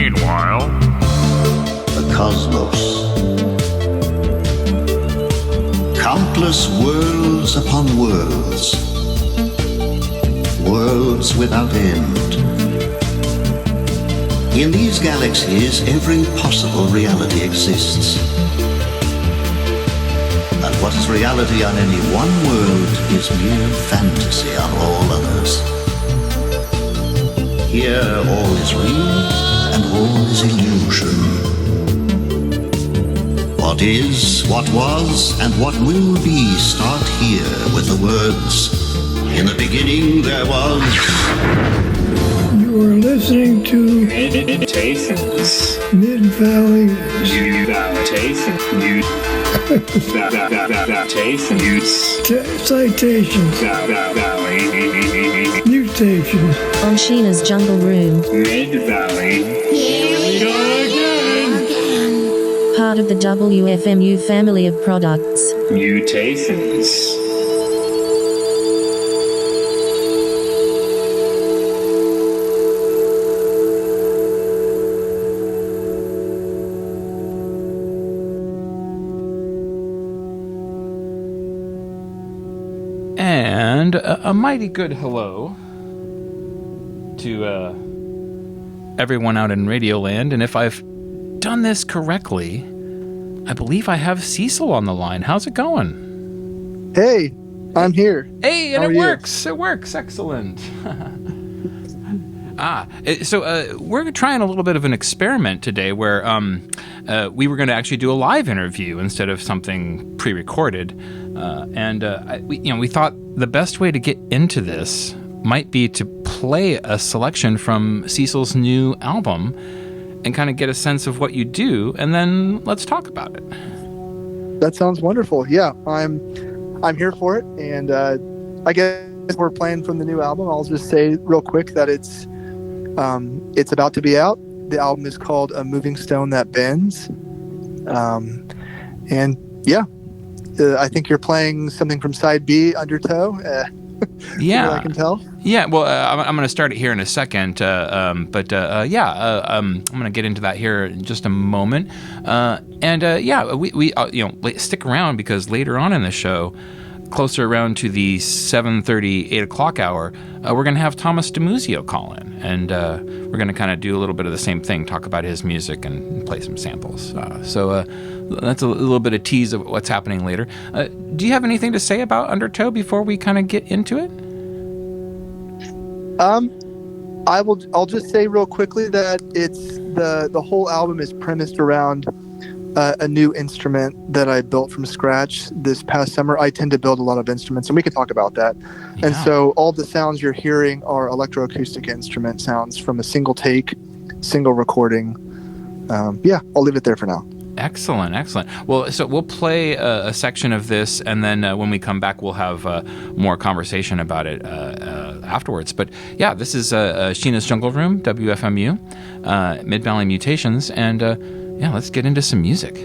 Meanwhile, the cosmos. Countless worlds upon worlds. Worlds without end. In these galaxies, every possible reality exists. And what is reality on any one world is mere fantasy on all others. Here all is real and all is illusion. What is, what was, and what will be start here with the words, in the beginning there was... You are listening to Mutations. Mid-Valley Mutations. Citations. Mutations. On Sheena's Jungle Room. Mid-Valley. Here we go again. Part of the WFMU family of products. Mutations. And a mighty good hello to everyone out in Radioland. And if I've done this correctly, I believe I have Cecyl on the line. How's it going? Hey, I'm here. Hey, and How are it you? works. It works. Excellent. So we're trying a little bit of an experiment today where we were going to actually do a live interview instead of something pre-recorded. We thought the best way to get into this might be to play a selection from Cecyl's new album and kind of get a sense of what you do, and then let's talk about it. That sounds wonderful. Yeah, I'm here for it, and I guess we're playing from the new album. I'll just say real quick that it's about to be out. The album is called A Moving Stone That Bends, and yeah, I think you're playing something from side B, Undertow. Yeah, I can tell. Yeah, well, I'm going to start it here in a second, I'm going to get into that here in just a moment. We stick around because later on in the show, closer around to the 7:30, 8 o'clock hour, we're going to have Thomas Dimuzio call in, and we're going to kind of do a little bit of the same thing, talk about his music and play some samples. So that's a little bit of tease of what's happening later. Do you have anything to say about Undertow before we kind of get into it? I'll just say real quickly that it's the whole album is premised around a new instrument that I built from scratch this past summer. I tend to build a lot of instruments, and we can talk about that. Yeah. And so all the sounds you're hearing are electroacoustic instrument sounds from a single take, single recording. I'll leave it there for now. Excellent. Well, so we'll play a section of this, and then when we come back, we'll have more conversation about it afterwards. But yeah, this is Sheena's Jungle Room, WFMU, Mid-Valley Mutations, and let's get into some music.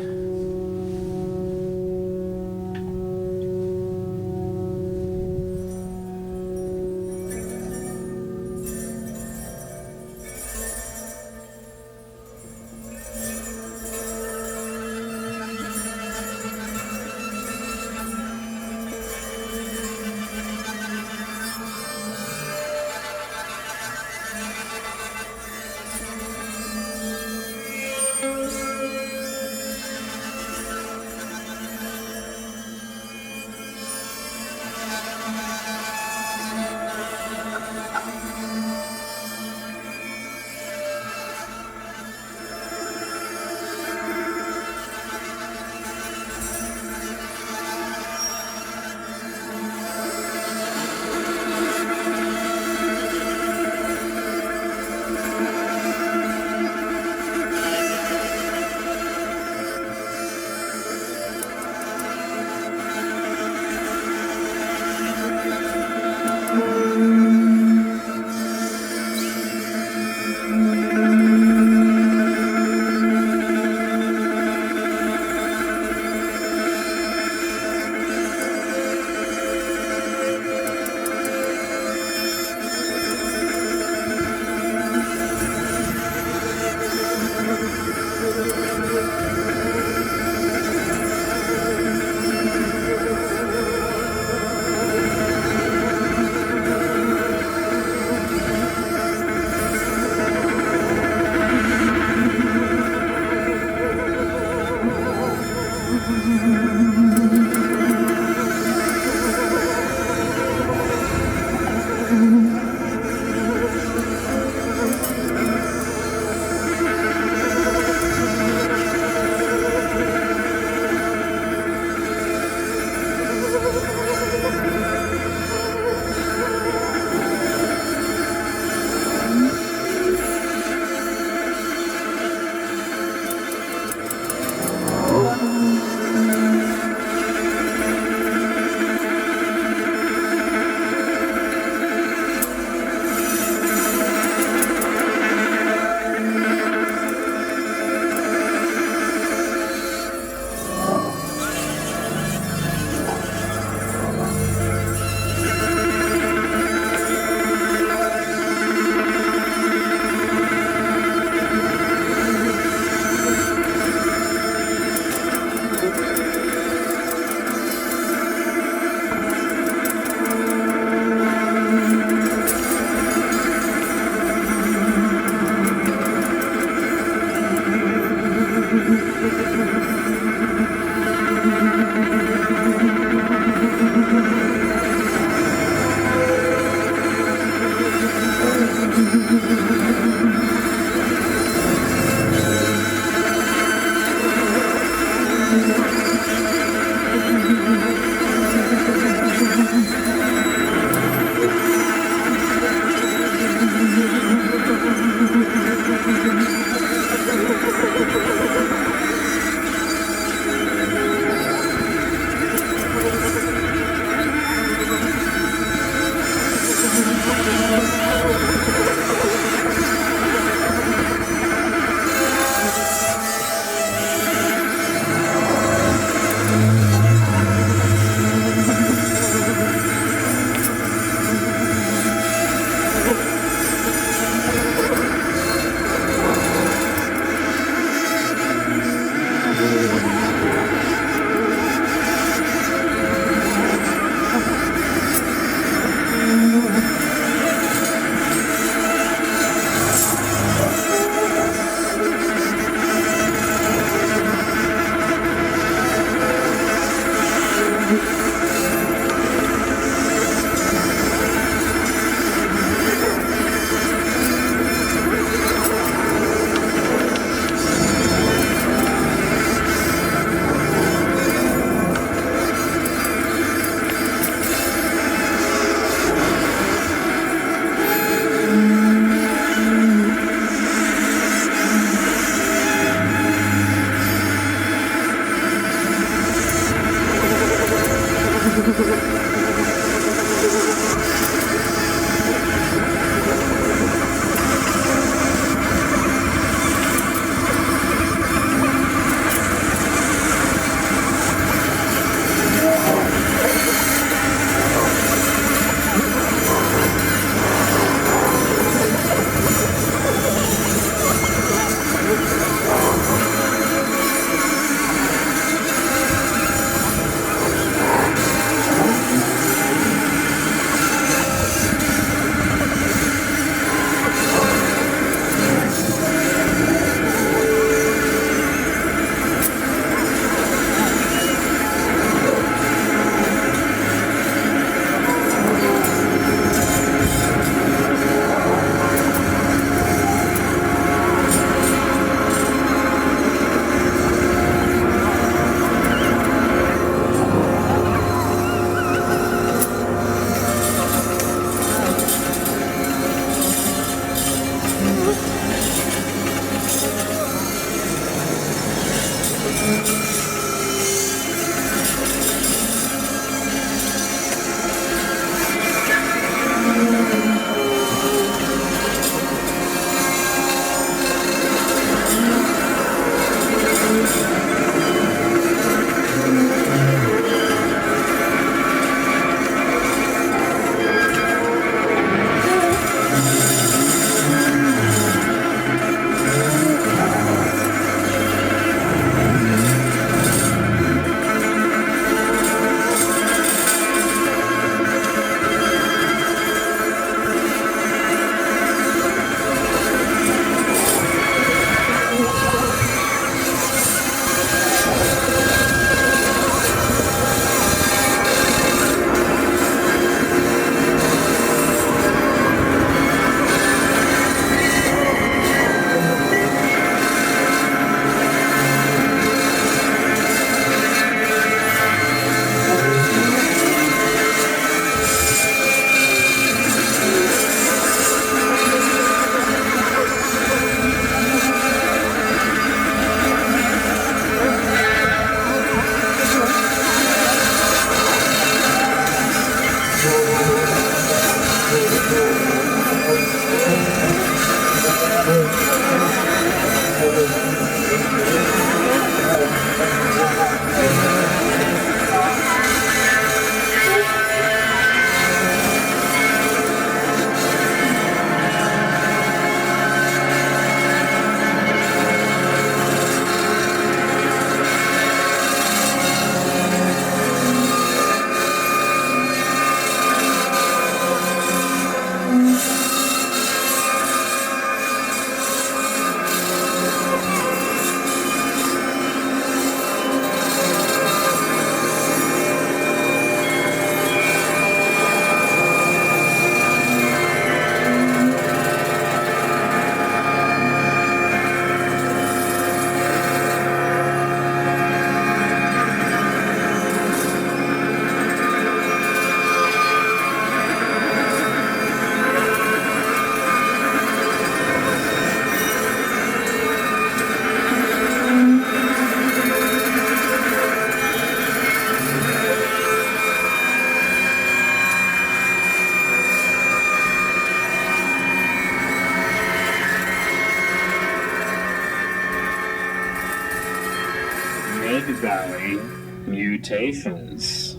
Mid-Valley Mutations.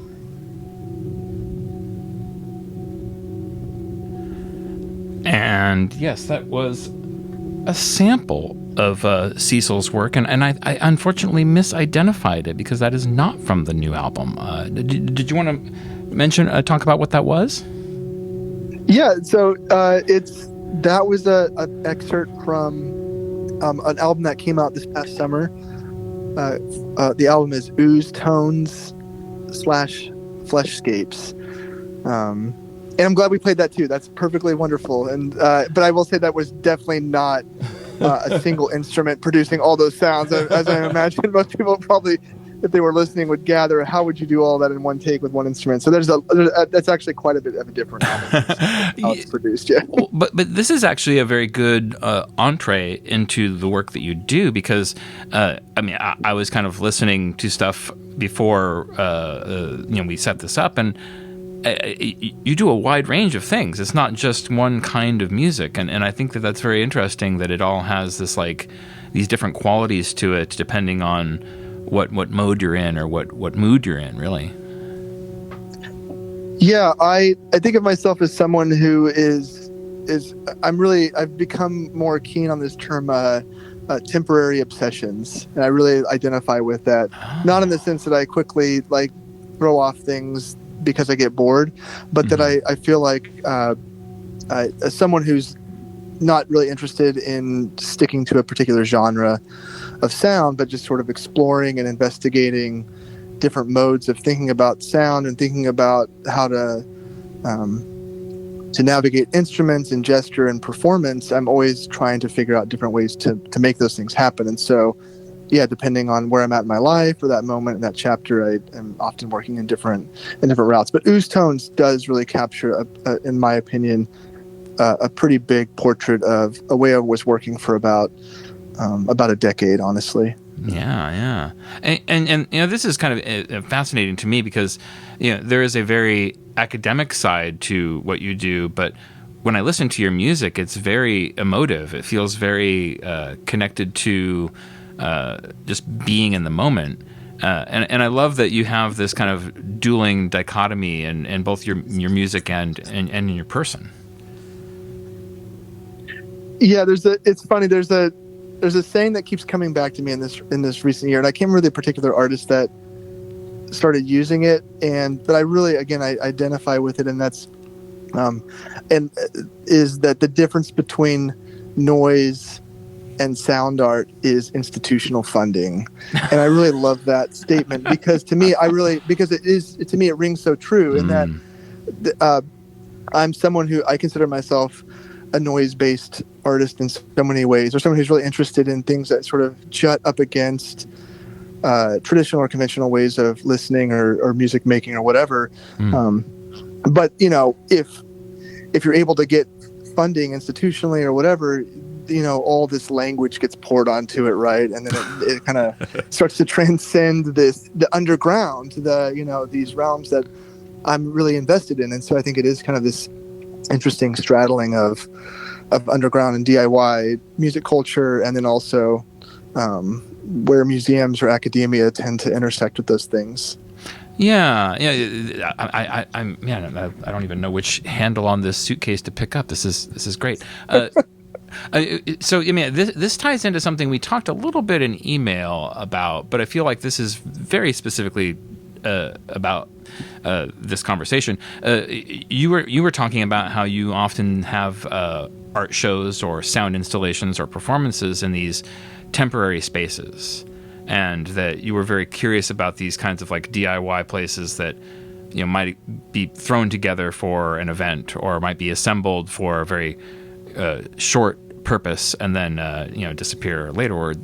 And yes, that was a sample of Cecyl's work, and I unfortunately misidentified it because that is not from the new album. Did you want to talk about what that was? Yeah, so that was an excerpt from an album that came out this past summer. The album is Ooze Tones / Fleshscapes. And I'm glad we played that too. That's perfectly wonderful. And but I will say that was definitely not a single instrument producing all those sounds, as I imagine most people probably, if they were listening, would gather. How would you do all that in one take with one instrument? So that's actually quite a bit of a different album. How it's produced, yeah. But this is actually a very good entree into the work that you do, because I was kind of listening to stuff before we set this up, and you do a wide range of things. It's not just one kind of music, and I think that that's very interesting, that it all has this these different qualities to it depending on what mode you're in, or what mood you're in, really. Yeah, I think of myself as someone who I've become more keen on this term temporary obsessions, and I really identify with that. Not in the sense that I quickly throw off things because I get bored, but that I feel like as someone who's not really interested in sticking to a particular genre of sound, but just sort of exploring and investigating different modes of thinking about sound and thinking about how to navigate instruments and gesture and performance. I'm always trying to figure out different ways to make those things happen. And so, yeah, depending on where I'm at in my life or that moment in that chapter, I am often working in different routes. But Ooze Tones does really capture, in my opinion, a pretty big portrait of a way I was working for about a decade, honestly. Yeah. And this is kind of fascinating to me, because there is a very academic side to what you do, but when I listen to your music, it's very emotive. It feels very connected to just being in the moment. And I love that you have this kind of dueling dichotomy in both your music and in your person. Yeah, it's funny. There's a saying that keeps coming back to me in this recent year, and I can't remember the particular artist that started using it, but I really, again, I identify with it, and that's is that the difference between noise and sound art is institutional funding. And I really love that statement, because to me, it rings so true, in that I'm someone who I consider myself a noise-based artist in so many ways, or someone who's really interested in things that sort of jut up against traditional or conventional ways of listening or music making or whatever. But if you're able to get funding institutionally or whatever, all this language gets poured onto it, right? And then it kind of starts to transcend the underground, these realms that I'm really invested in. And so I think it is kind of this interesting straddling of underground and DIY music culture, and then also where museums or academia tend to intersect with those things. Yeah. I don't even know which handle on this suitcase to pick up. This is great. So this ties into something we talked a little bit in email about, but I feel like this is very specifically about this conversation. You were talking about how you often have art shows or sound installations or performances in these temporary spaces, and that you were very curious about these kinds of DIY places that might be thrown together for an event, or might be assembled for a very short purpose and then disappear later.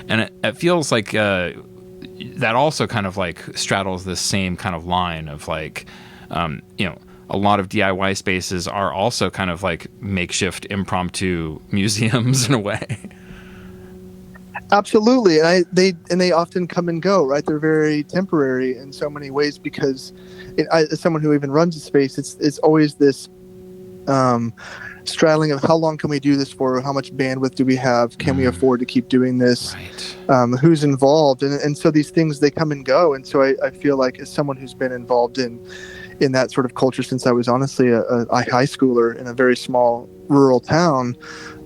And it feels like that also kind of straddles this same kind of line of a lot of DIY spaces are also kind of makeshift impromptu museums in a way. Absolutely. And they often come and go, right? They're very temporary in so many ways, because as someone who even runs a space, it's always this straddling of how long can we do this for? How much bandwidth do we have? Can we afford to keep doing this? Right. Who's involved? And so these things, they come and go. And so I feel like as someone who's been involved in that sort of culture since I was honestly a high schooler in a very small rural town,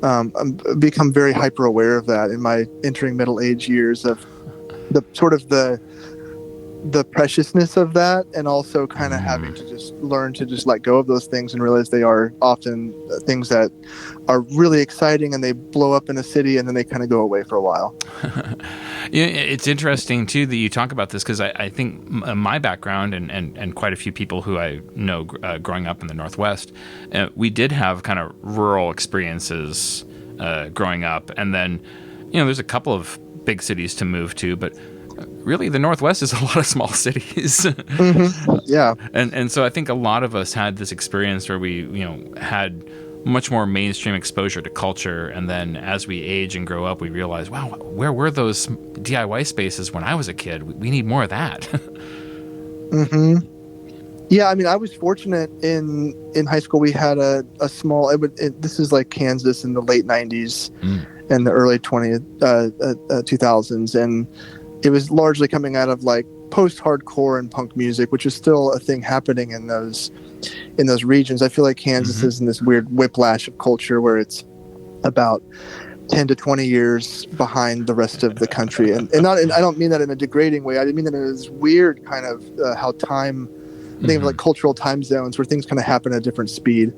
I've become very hyper aware of that in my entering middle age years, of the sort of the preciousness of that, and also kind of having to just learn to just let go of those things and realize they are often things that are really exciting, and they blow up in a city and then they kind of go away for a while. Yeah, it's interesting too that you talk about this, because I think my background and quite a few people who I know growing up in the Northwest, we did have kind of rural experiences growing up, and then there's a couple of big cities to move to, but really the Northwest is a lot of small cities. Yeah. And so I think a lot of us had this experience where we, had much more mainstream exposure to culture. And then as we age and grow up, we realize, wow, where were those DIY spaces when I was a kid? We need more of that. Yeah, I mean, I was fortunate in high school. We had a small, this is like Kansas in the late 90s and the early 2000s. And it was largely coming out of like post-hardcore and punk music, which is still a thing happening in those regions. I feel like Kansas is in this weird whiplash of culture where it's about 10 to 20 years behind the rest of the country. And I don't mean that in a degrading way. I mean that in this weird kind of how time, I think of like cultural time zones where things kind of happen at a different speed.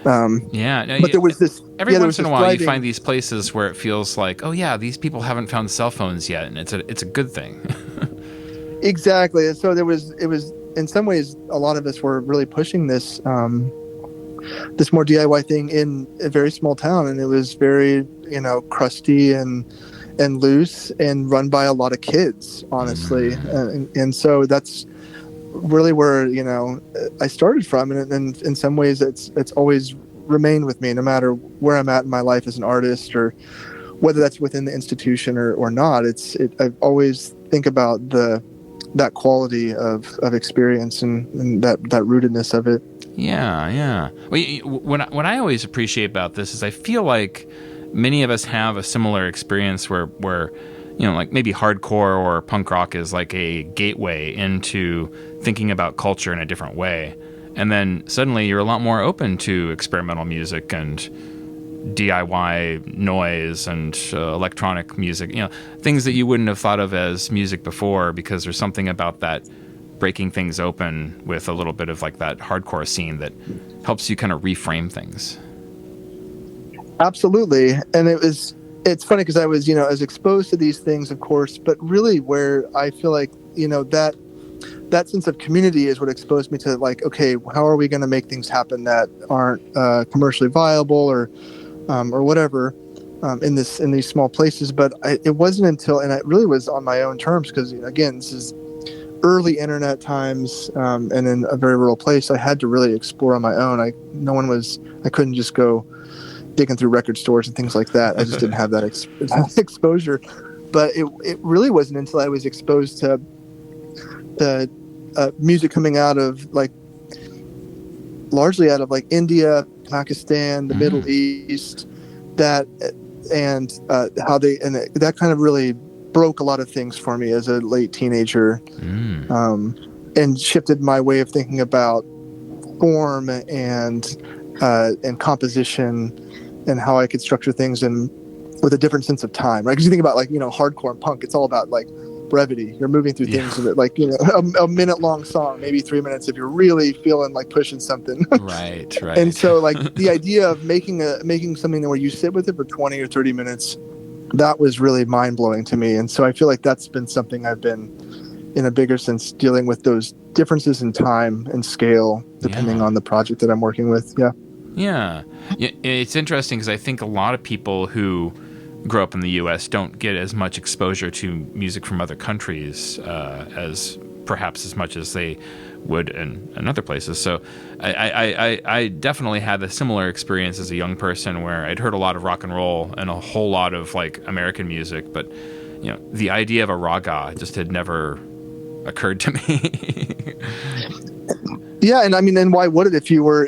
But there was this every once in a while you find these places where it feels like, oh yeah, these people haven't found cell phones yet, and it's a good thing. Exactly. And so it was in some ways a lot of us were really pushing this this more DIY thing in a very small town, and it was very crusty and loose and run by a lot of kids, honestly. And so that's really where I started from, and in some ways it's always remained with me, no matter where I'm at in my life as an artist, or whether that's within the institution or not. I always think about that quality of experience and that rootedness of it. Yeah. Well, what I always appreciate about this is I feel like many of us have a similar experience where like maybe hardcore or punk rock is like a gateway into thinking about culture in a different way. And then suddenly you're a lot more open to experimental music and DIY noise and electronic music, things that you wouldn't have thought of as music before, because there's something about that breaking things open with a little bit of like that hardcore scene that helps you kind of reframe things. Absolutely. And it's funny because I was exposed to these things, of course, but really where I feel like, that sense of community is what exposed me to like, okay, how are we going to make things happen that aren't commercially viable or whatever in these small places. But it wasn't until, and it really was on my own terms, because again, this is early internet times, and in a very rural place, I had to really explore on my own. I couldn't just go digging through record stores and things like that. I just didn't have that exposure. But it really wasn't until I was exposed to the music coming out of largely out of like India, Pakistan, the Middle East, that kind of really broke a lot of things for me as a late teenager, and shifted my way of thinking about form and composition and how I could structure things with a different sense of time, right? Because you think about hardcore and punk, it's all about like brevity. You're moving through things that like a minute long song, maybe 3 minutes if you're really feeling like pushing something. Right. And so like the idea of making something where you sit with it for 20 or 30 minutes, that was really mind blowing to me. And so I feel like that's been something I've been, in a bigger sense, dealing with those differences in time and scale depending on the project that I'm working with. Yeah. It's interesting because I think a lot of people who grow up in the U.S. don't get as much exposure to music from other countries as much as they would in other places. So I definitely had a similar experience as a young person where I'd heard a lot of rock and roll and a whole lot of like American music, but the idea of a raga just had never occurred to me. Yeah, and I mean, and why would it if you were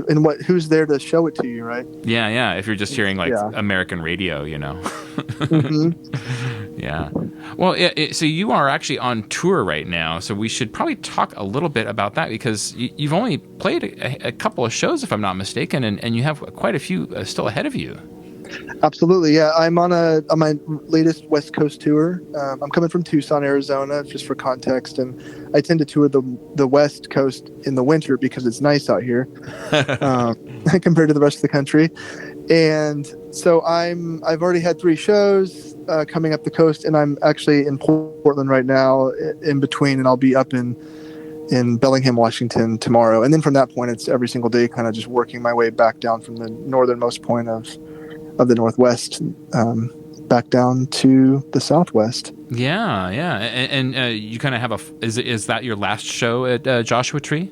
and what? Who's there to show it to you, right? Yeah. If you're just hearing like American radio, Mm-hmm. Yeah. Well, so you are actually on tour right now, so we should probably talk a little bit about that because you've only played a couple of shows, if I'm not mistaken, and you have quite a few still ahead of you. Absolutely, yeah. I'm on my latest West Coast tour. I'm coming from Tucson, Arizona, just for context, and I tend to tour the West Coast in the winter because it's nice out here compared to the rest of the country. And so I've already had 3 shows coming up the coast, and I'm actually in Portland right now in between, and I'll be up in Bellingham, Washington tomorrow. And then from that point, it's every single day kind of just working my way back down from the northernmost point of the Northwest back down to the Southwest. Yeah. And you kind of have is that your last show at Joshua Tree?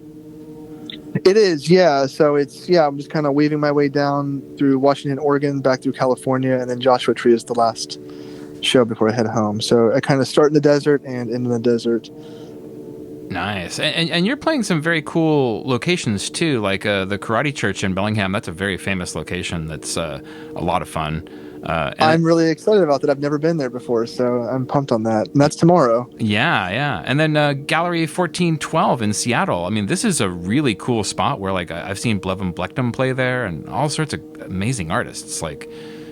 It is, yeah. So I'm just kind of weaving my way down through Washington, Oregon, back through California, and then Joshua Tree is the last show before I head home. So I kind of start in the desert and end in the desert. Nice. And you're playing some very cool locations too, like the Karate Church in Bellingham. That's a very famous location that's a lot of fun. I'm really excited about that. I've never been there before, so I'm pumped on that. And that's tomorrow. Yeah. And then Gallery 1412 in Seattle. I mean, this is a really cool spot where like I've seen Blevin Blechtem play there and all sorts of amazing artists. Like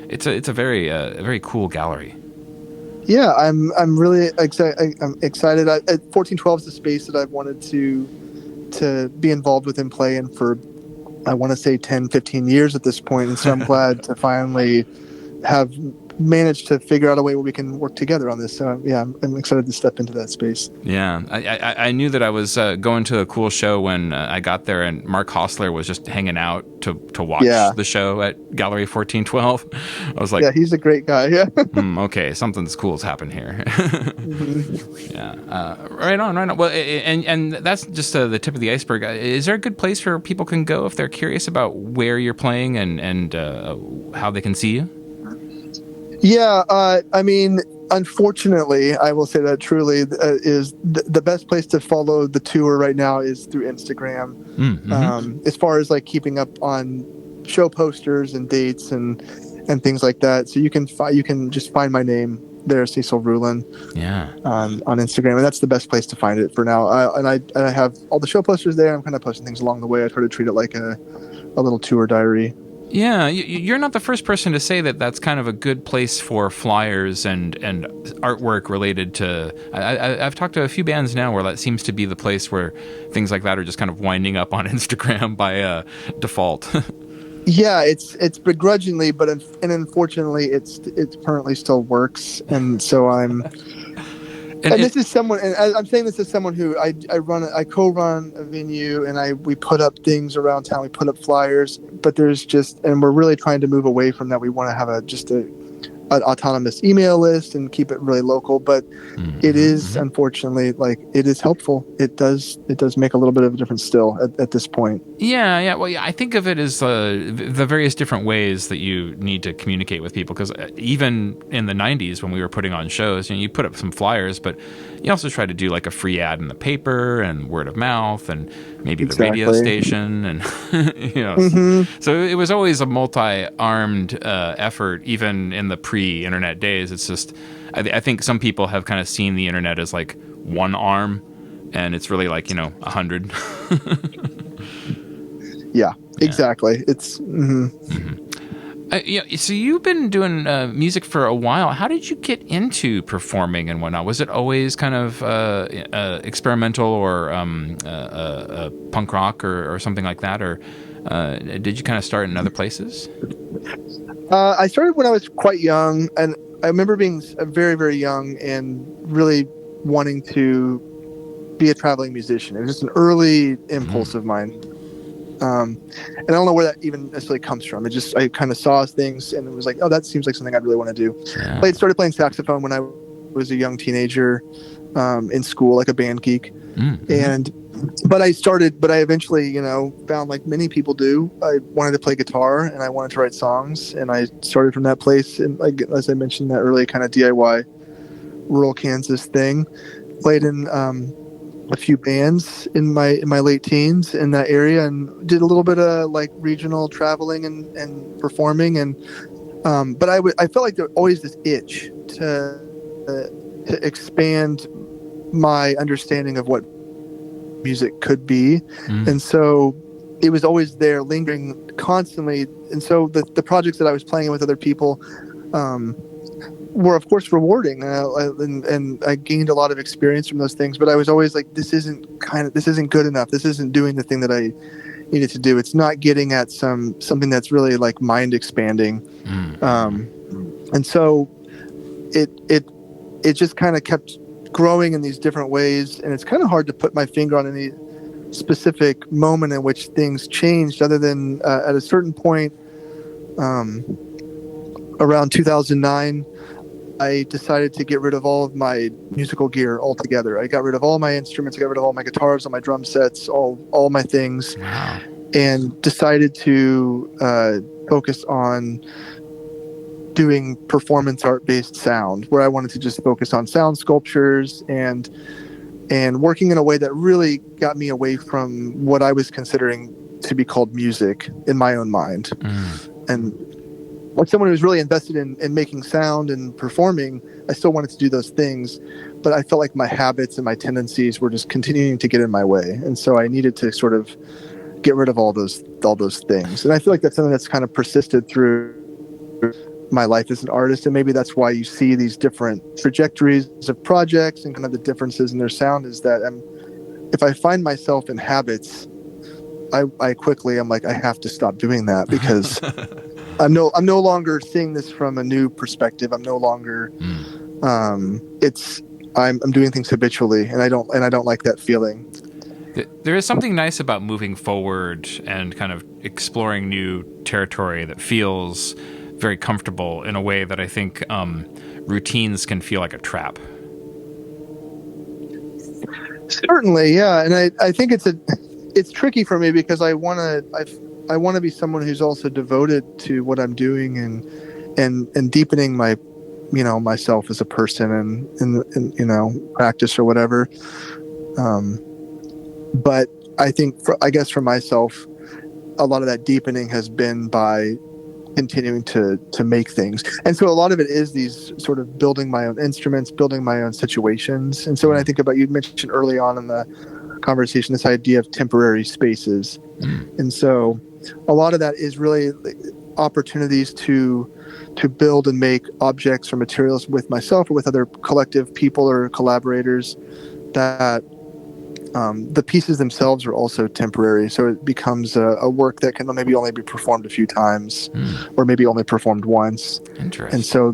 it's a very cool gallery. Yeah, I'm really excited. I'm excited. 1412 is the space that I've wanted to be involved with and play in for, I want to say 10, 15 years at this point. And so I'm glad to finally have managed to figure out a way where we can work together on this. So yeah, I'm excited to step into that space. Yeah, I knew that I was going to a cool show when I got there, and Mark Hostler was just hanging out to watch the show at Gallery 1412. I was like, yeah, he's a great guy. Yeah. Okay, something's cool's happened here. Mm-hmm. Yeah, right on. Well, and that's just the tip of the iceberg. Is there a good place where people can go if they're curious about where you're playing and how they can see you? Yeah, I mean, unfortunately, I will say that truly is the best place to follow the tour right now is through Instagram. Mm-hmm. As far as like keeping up on show posters and dates and things like that, so you can just find my name there, Cecyl Ruehlen, on Instagram, and that's the best place to find it for now. I have all the show posters there. I'm kind of posting things along the way. I try to treat it like a little tour diary. Yeah, you're not the first person to say that that's kind of a good place for flyers and artwork related to... I've talked to a few bands now where that seems to be the place where things like that are just kind of winding up on Instagram by default. Yeah, it's begrudgingly, but unfortunately, it currently still works, and so I'm... And this is someone, and I'm saying this as someone who I co-run a venue, and we put up things around town. We put up flyers, but and we're really trying to move away from that. We want to have an autonomous email list and keep it really local. But it is unfortunately it is helpful. It does make a little bit of a difference still at this point. Yeah. Well, I think of it as the various different ways that you need to communicate with people. Because even in the 90s when we were putting on shows, you put up some flyers, but you also try to do like a free ad in the paper and word of mouth and maybe the radio station and So it was always a multi-armed effort, even in the pre-internet days. It's just I think some people have kind of seen the internet as like one arm, and it's really like 100. Yeah, exactly. It's. So you've been doing music for a while. How did you get into performing and whatnot? Was it always kind of experimental or punk rock or something like that, or did you kind of start in other places? I started when I was quite young, and I remember being very, very young and really wanting to be a traveling musician. It was just an early impulse of mine. And I don't know where that even necessarily comes from. I kind of saw things and it was like, oh, that seems like something I'd really want to do. Yeah. I started playing saxophone when I was a young teenager in school, like a band geek. But I eventually, found, like many people do, I wanted to play guitar and I wanted to write songs. And I started from that place. And like, as I mentioned, that early kind of DIY rural Kansas thing. Played in a few bands in my late teens in that area, and did a little bit of like regional traveling and performing. And but I felt like there was always this itch to expand my understanding of what music could be. And so it was always there, lingering constantly. And so the projects that I was playing with other people were of course rewarding, and I gained a lot of experience from those things. But I was always like, this isn't good enough. This isn't doing the thing that I needed to do. It's not getting at something that's really like mind expanding. And so it just kind of kept growing in these different ways, and it's kind of hard to put my finger on any specific moment in which things changed, other than at a certain point around 2009, I decided to get rid of all of my musical gear altogether. I got rid of all my instruments. I got rid of all my guitars, all my drum sets, all my things. Wow. And decided to focus on doing performance art based sound, where I wanted to just focus on sound sculptures and working in a way that really got me away from what I was considering to be called music in my own mind. And like someone who was really invested in making sound and performing, I still wanted to do those things, but I felt like my habits and my tendencies were just continuing to get in my way. And so I needed to sort of get rid of all those things. And I feel like that's something that's kind of persisted through my life as an artist. And maybe that's why you see these different trajectories of projects and kind of the differences in their sound, is that if I find myself in habits, I'm like, I have to stop doing that, because I'm no longer seeing this from a new perspective. I'm no longer I'm doing things habitually, and I don't like that feeling. There is something nice about moving forward and kind of exploring new territory that feels very comfortable in a way that I think routines can feel like a trap. Certainly, yeah, and I think it's tricky for me, because I want to be someone who's also devoted to what I'm doing and deepening my myself as a person and practice or whatever. But I think I guess for myself, a lot of that deepening has been by continuing to make things. And so a lot of it is these sort of building my own instruments, building my own situations. And so when I think about, you mentioned early on in the conversation, this idea of temporary spaces. And so a lot of that is really opportunities to build and make objects or materials with myself or with other collective people or collaborators, that the pieces themselves are also temporary. So it becomes a work that can maybe only be performed a few times, or maybe only performed once. Interesting. And so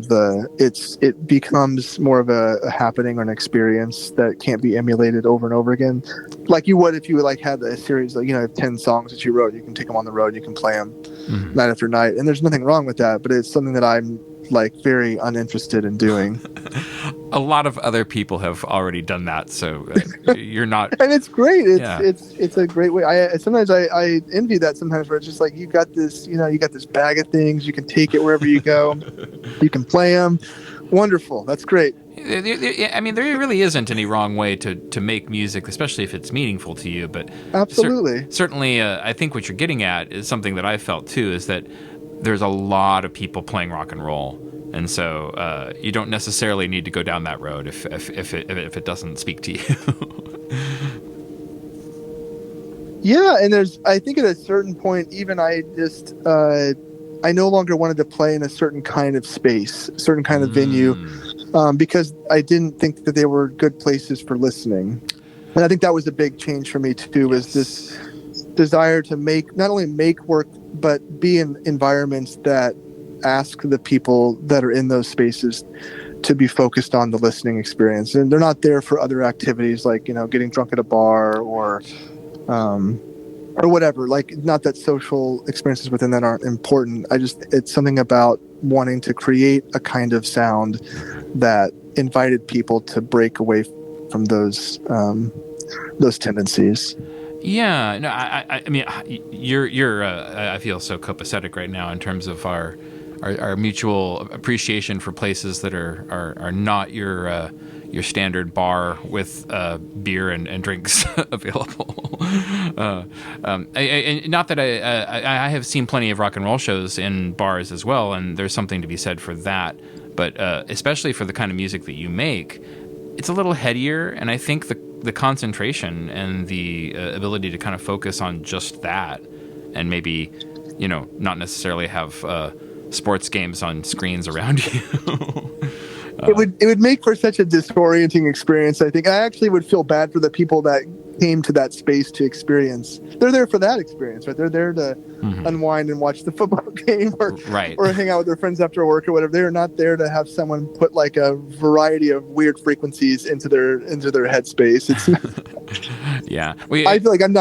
it becomes more of a happening or an experience that can't be emulated over and over again, like you would if you like had a series, like 10 songs that you wrote. You can take them on the road, you can play them night after night, and there's nothing wrong with that. But it's something that I'm like very uninterested in doing. A lot of other people have already done that, so you're not. And it's great. It's a great way. Sometimes I envy that sometimes, where it's just like, you got this bag of things, you can take it wherever you go, you can play them. Wonderful. That's great. I mean, there really isn't any wrong way to make music, especially if it's meaningful to you. But absolutely, certainly, I think what you're getting at is something that I felt too, is that there's a lot of people playing rock and roll, and so you don't necessarily need to go down that road if it doesn't speak to you. Yeah, and I think at a certain point, even I just I no longer wanted to play in a certain kind of space, a certain kind of venue, because I didn't think that they were good places for listening. And I think that was a big change for me too, was this desire to not only make work, but be in environments that ask the people that are in those spaces to be focused on the listening experience. And they're not there for other activities like, getting drunk at a bar or whatever. Like, not that social experiences within that aren't important. It's something about wanting to create a kind of sound that invited people to break away from those tendencies. Yeah, no, I mean, you're. I feel so copacetic right now in terms of our mutual appreciation for places that are not your standard bar with beer and drinks available. Not that I have seen plenty of rock and roll shows in bars as well, and there's something to be said for that. But especially for the kind of music that you make, it's a little headier, and I think the concentration and the ability to kind of focus on just that, and maybe, not necessarily have sports games on screens around you. It would make for such a disorienting experience. I think I actually would feel bad for the people that came to that space to experience. They're there for that experience, right? They're there to unwind and watch the football game or hang out with their friends after work or whatever. They're not there to have someone put like a variety of weird frequencies into their headspace. It's yeah. I feel like I'm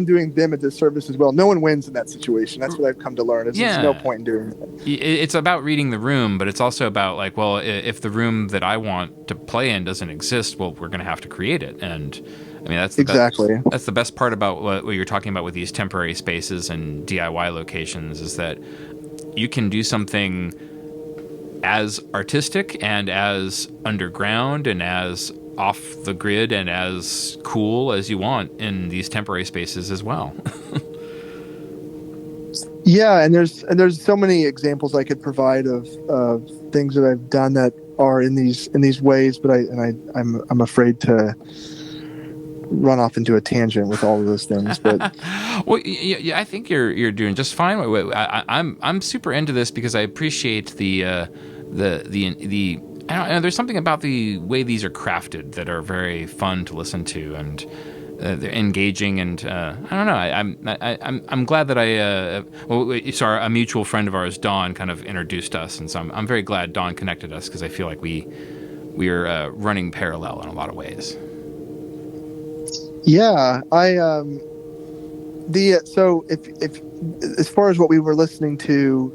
doing them a disservice as well. No one wins in that situation. That's what I've come to learn. There's no point in doing it. It's about reading the room, but it's also about like, well, if the room that I want to play in doesn't exist, well, we're going to have to create it. And I mean, that's the best part about what you're talking about with these temporary spaces and DIY locations, is that you can do something as artistic and as underground and as off the grid and as cool as you want in these temporary spaces as well. Yeah, and there's so many examples I could provide of things that I've done that are in these ways, but I'm afraid to run off into a tangent with all of those things. But well, yeah, I think you're doing just fine. I'm super into this because I appreciate the I don't know, there's something about the way these are crafted that are very fun to listen to, and they're engaging, and I don't know. I'm glad that a mutual friend of ours, Dawn, kind of introduced us, and so I'm very glad Dawn connected us, because I feel like we're running parallel in a lot of ways. Yeah, so if as far as what we were listening to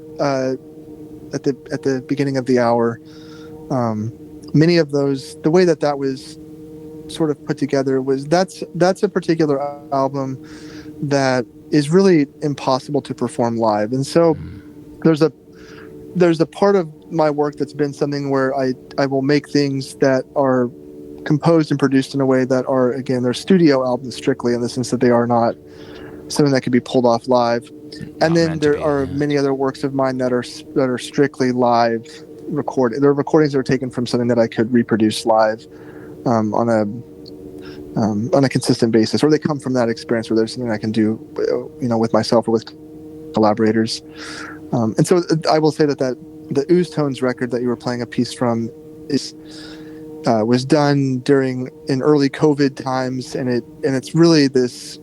at the beginning of the hour, many of those, the way that was sort of put together was that's a particular album that is really impossible to perform live, and so there's a part of my work that's been something where I will make things that are composed and produced in a way that are, again, they're studio albums strictly, in the sense that they are not something that could be pulled off live. And then there are many other works of mine that are strictly live recorded. There are recordings that are taken from something that I could reproduce live on a consistent basis, or they come from that experience where there's something I can do, with myself or with collaborators. And so I will say that the Ooze Tones record that you were playing a piece from was done in early COVID times, and it's really this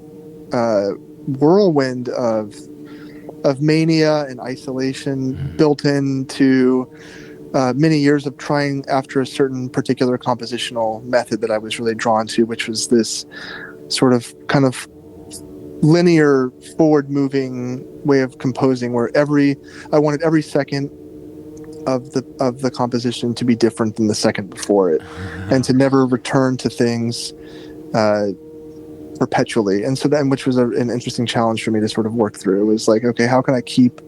whirlwind of mania and isolation built into many years of trying after a certain particular compositional method that I was really drawn to, which was this sort of kind of linear, forward-moving way of composing, where I wanted every second of the composition to be different than the second before it, and to never return to things perpetually. And so then, which was an interesting challenge for me to sort of work through, was like, okay, how can I keep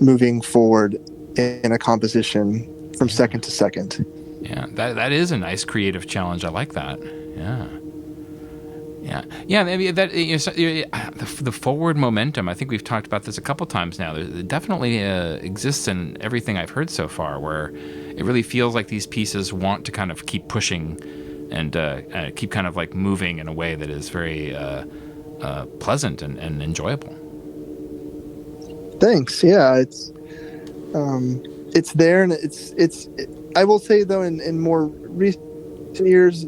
moving forward in a composition from second to second? Yeah, that is a nice creative challenge. I like that. Yeah. Maybe that the forward momentum. I think we've talked about this a couple times now. It definitely exists in everything I've heard so far, where it really feels like these pieces want to kind of keep pushing and keep kind of like moving in a way that is very pleasant and enjoyable. Thanks. Yeah, it's there, and it's. I will say though, in more recent years,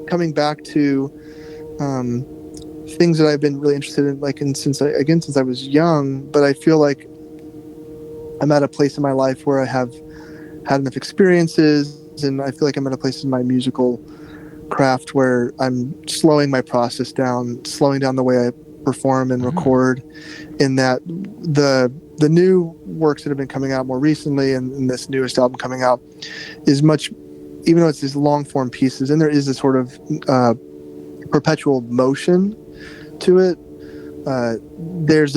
coming back to things that I've been really interested in, since I was young, but I feel like I'm at a place in my life where I have had enough experiences, and I feel like I'm at a place in my musical craft where I'm slowing my process down, slowing down the way I perform and record, in that the new works that have been coming out more recently, and this newest album coming out, is much, even though it's these long form pieces, and there is a sort of perpetual motion to it, there's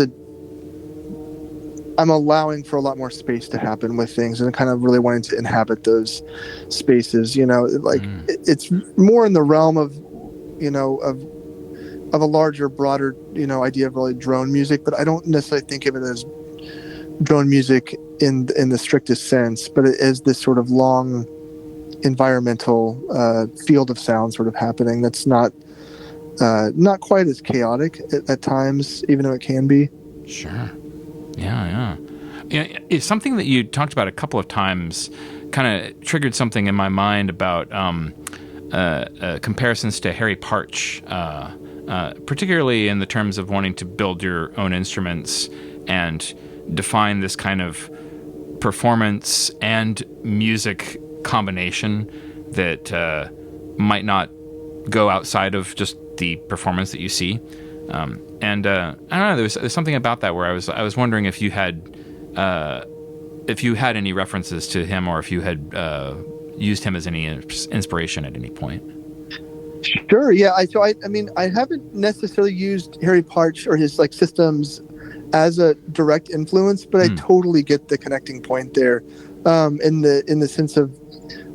I'm allowing for a lot more space to happen with things, and kind of really wanting to inhabit those spaces. Like it's more in the realm of, of a larger, broader, idea of really drone music. But I don't necessarily think of it as drone music in the strictest sense, but it is this sort of long environmental field of sound sort of happening that's not quite as chaotic at times, even though it can be. Sure. Yeah. It's something that you talked about a couple of times kind of triggered something in my mind about comparisons to Harry Partch, particularly in the terms of wanting to build your own instruments and define this kind of performance and music combination that might not go outside of just the performance that you see. And I don't know. There's something about that where I was wondering if you had any references to him, or if you had used him as any inspiration at any point. Sure. Yeah. I mean, I haven't necessarily used Harry Partch or his systems as a direct influence, but I totally get the connecting point there, in the sense of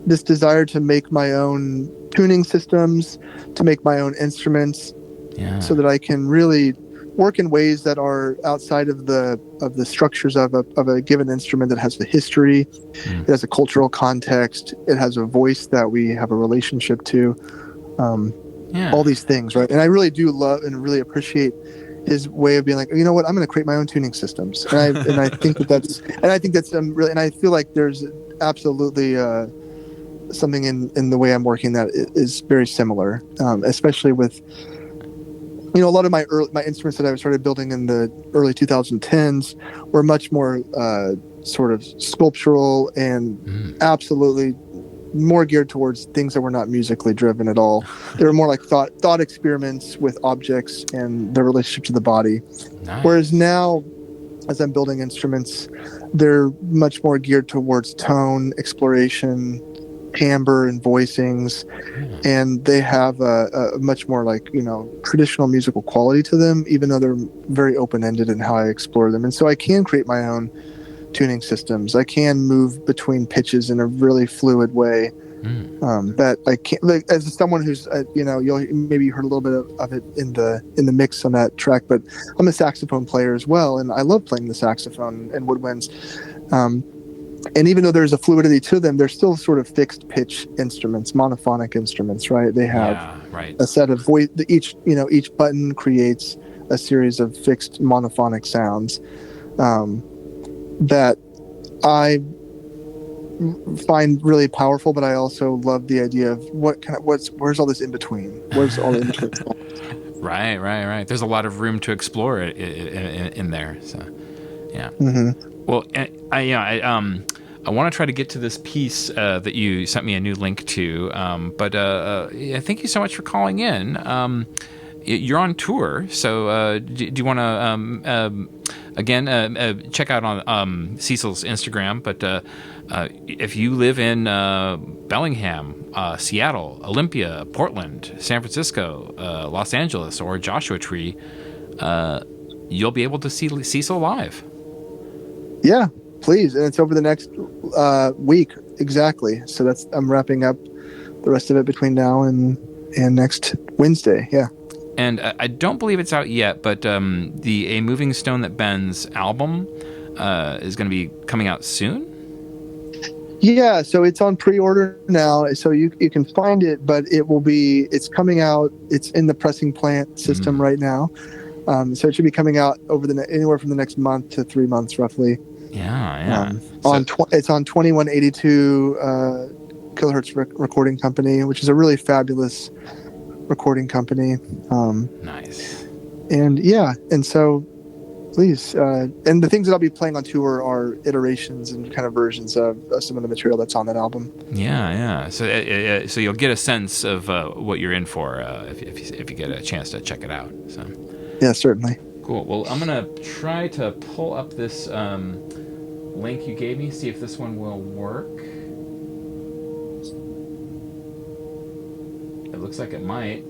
this desire to make my own tuning systems, to make my own instruments, so that I can really work in ways that are outside of the structures of a given instrument that has a history, it has a cultural context, it has a voice that we have a relationship to, all these things, right? And I really do love and really appreciate his way of being like, you know what, I'm going to create my own tuning systems, and I think that's really, and I feel like there's absolutely something in the way I'm working that is very similar, especially with a lot of my instruments that I started building in the early 2010s were much more sort of sculptural and absolutely more geared towards things that were not musically driven at all. They were more like thought experiments with objects and their relationship to the body. Nice. Whereas now, as I'm building instruments, they're much more geared towards tone, exploration, timbre, and voicings, and they have a much more traditional musical quality to them, even though they're very open-ended in how I explore them. And so I can create my own tuning systems. I can move between pitches in a really fluid way, that I can't, as someone who's you'll maybe heard a little bit of it in the mix on that track, but I'm a saxophone player as well, and I love playing the saxophone and woodwinds, and even though there's a fluidity to them, they're still sort of fixed pitch instruments, monophonic instruments, right? They have a set of voice. Each button creates a series of fixed monophonic sounds that I find really powerful. But I also love the idea of where's all this in between? Where's all the in between? Right. There's a lot of room to explore it in there. So, yeah. Mm-hmm. Well, I want to try to get to this piece that you sent me a new link to. But thank you so much for calling in. You're on tour, so do you want to again check out on Cecyl's Instagram? But if you live in Bellingham, Seattle, Olympia, Portland, San Francisco, Los Angeles, or Joshua Tree, you'll be able to see Cecyl live. Yeah, please. And it's over the next week. Exactly. So I'm wrapping up the rest of it between now and next Wednesday. Yeah. And I don't believe it's out yet, but the A Moving Stone That Bends album is going to be coming out soon. Yeah, so it's on pre-order now, so you can find it, but it's coming out. It's in the pressing plant system right now, so it should be coming out over anywhere from the next month to 3 months, roughly. Yeah. It's on 2182 kilohertz recording company, which is a really fabulous recording company. Nice. And so please, and the things that I'll be playing on tour are iterations and kind of versions of some of the material that's on that album. Yeah. So you'll get a sense of what you're in for if you get a chance to check it out. So yeah, certainly. Cool. Well, I'm gonna try to pull up this link you gave me, see if this one will work. It looks like it might.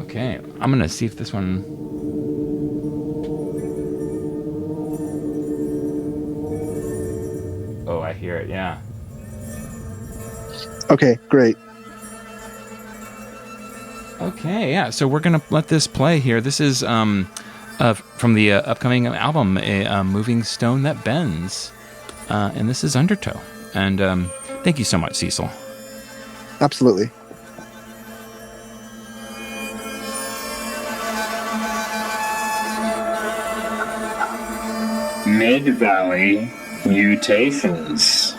Okay, I'm gonna see if this one. Oh, I hear it. Yeah. Okay, great. Okay, yeah. So we're gonna let this play here. This is from the upcoming album, a Moving Stone That Bends, and this is Undertow. And thank you so much, Cecyl. Absolutely. Mid-Valley Mutations.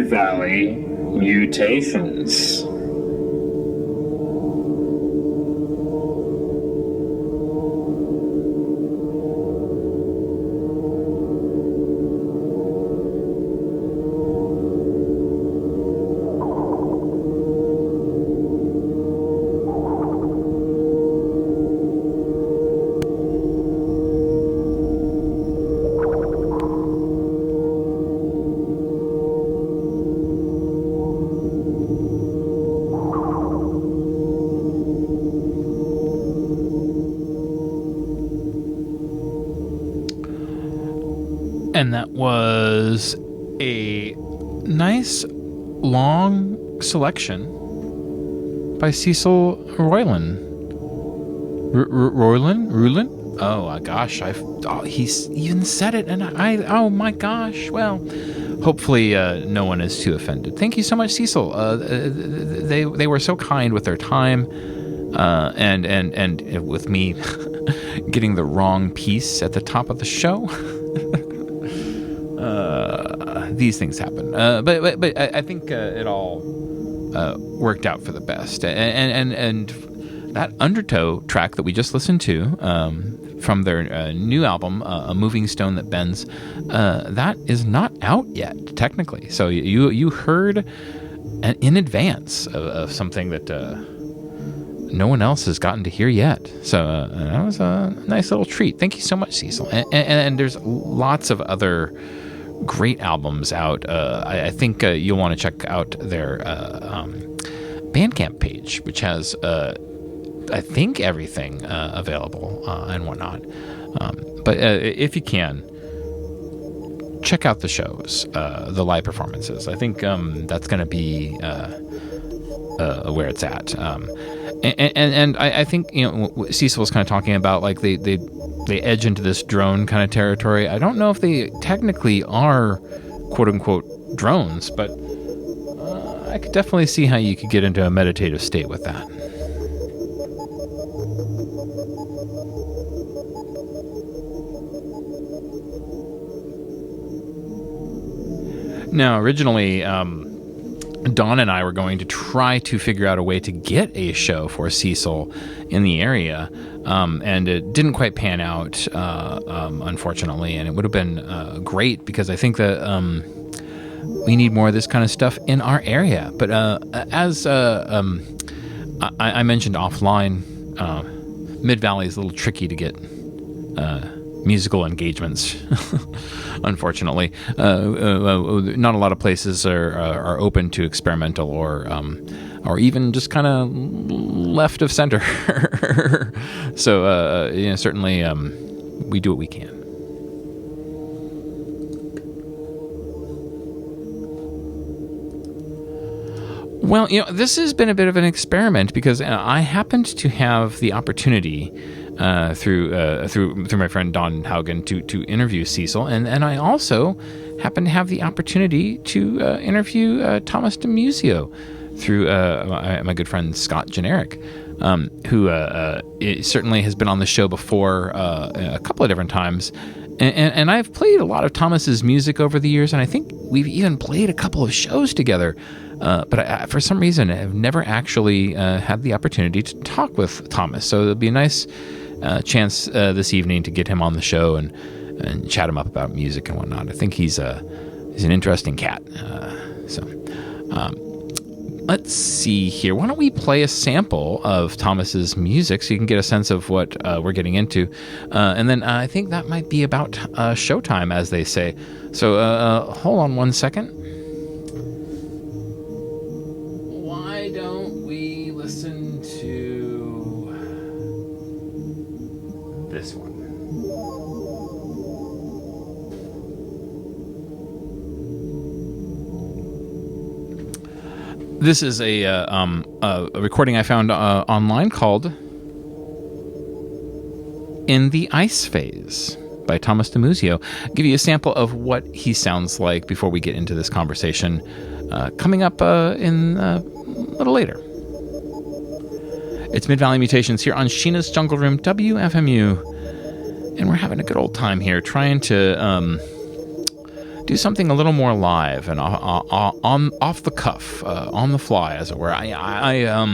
Mid-Valley Mutations. And that was a nice long selection by Cecyl Ruehlen. Ruehlen? Oh gosh, he's even said it, and oh my gosh. Well, hopefully no one is too offended. Thank you so much, Cecyl. They were so kind with their time, and with me getting the wrong piece at the top of the show. These things happen, but I think it all worked out for the best. And that Undertow track that we just listened to from their new album, A Moving Stone That Bends, that is not out yet technically. So you heard in advance of something that no one else has gotten to hear yet. So that was a nice little treat. Thank you so much, Cecyl. And there's lots of other great albums out. I think you'll want to check out their Bandcamp page, which has, I think, everything available and whatnot. But if you can, check out the shows, the live performances. I think that's going to be where it's at. And I think, Cecyl was kind of talking about, like, they edge into this drone kind of territory. I don't know if they technically are quote unquote drones, but I could definitely see how you could get into a meditative state with that. Now, originally, Dawn and I were going to try to figure out a way to get a show for Cecyl in the area, and it didn't quite pan out, unfortunately, and it would have been great, because I think that we need more of this kind of stuff in our area. But as I mentioned offline, Mid-Valley is a little tricky to get musical engagements. Unfortunately, not a lot of places are open to experimental or even just kind of left of center. So certainly we do what we can. Well, this has been a bit of an experiment, because I happened to have the opportunity through my friend Don Haugen to interview Cecyl, and I also happened to have the opportunity to interview Thomas Dimuzio through my good friend Scott Generic, who certainly has been on the show before a couple of different times. And I've played a lot of Thomas's music over the years, and I think we've even played a couple of shows together. But I, for some reason, have never actually had the opportunity to talk with Thomas. So it'll be a nice chance this evening to get him on the show and chat him up about music and whatnot. I think he's an interesting cat. Let's see here. Why don't we play a sample of Thomas's music so you can get a sense of what we're getting into. And then I think that might be about showtime, as they say. So hold on one second. Why don't we listen to this one? This is a recording I found online called In the Ice Phase by Thomas Dimuzio. I'll give you a sample of what he sounds like before we get into this conversation coming up in a little later. It's Mid-Valley Mutations here on Sheena's Jungle Room, WFMU. And we're having a good old time here trying to do something a little more live and off the cuff, on the fly, as it were. I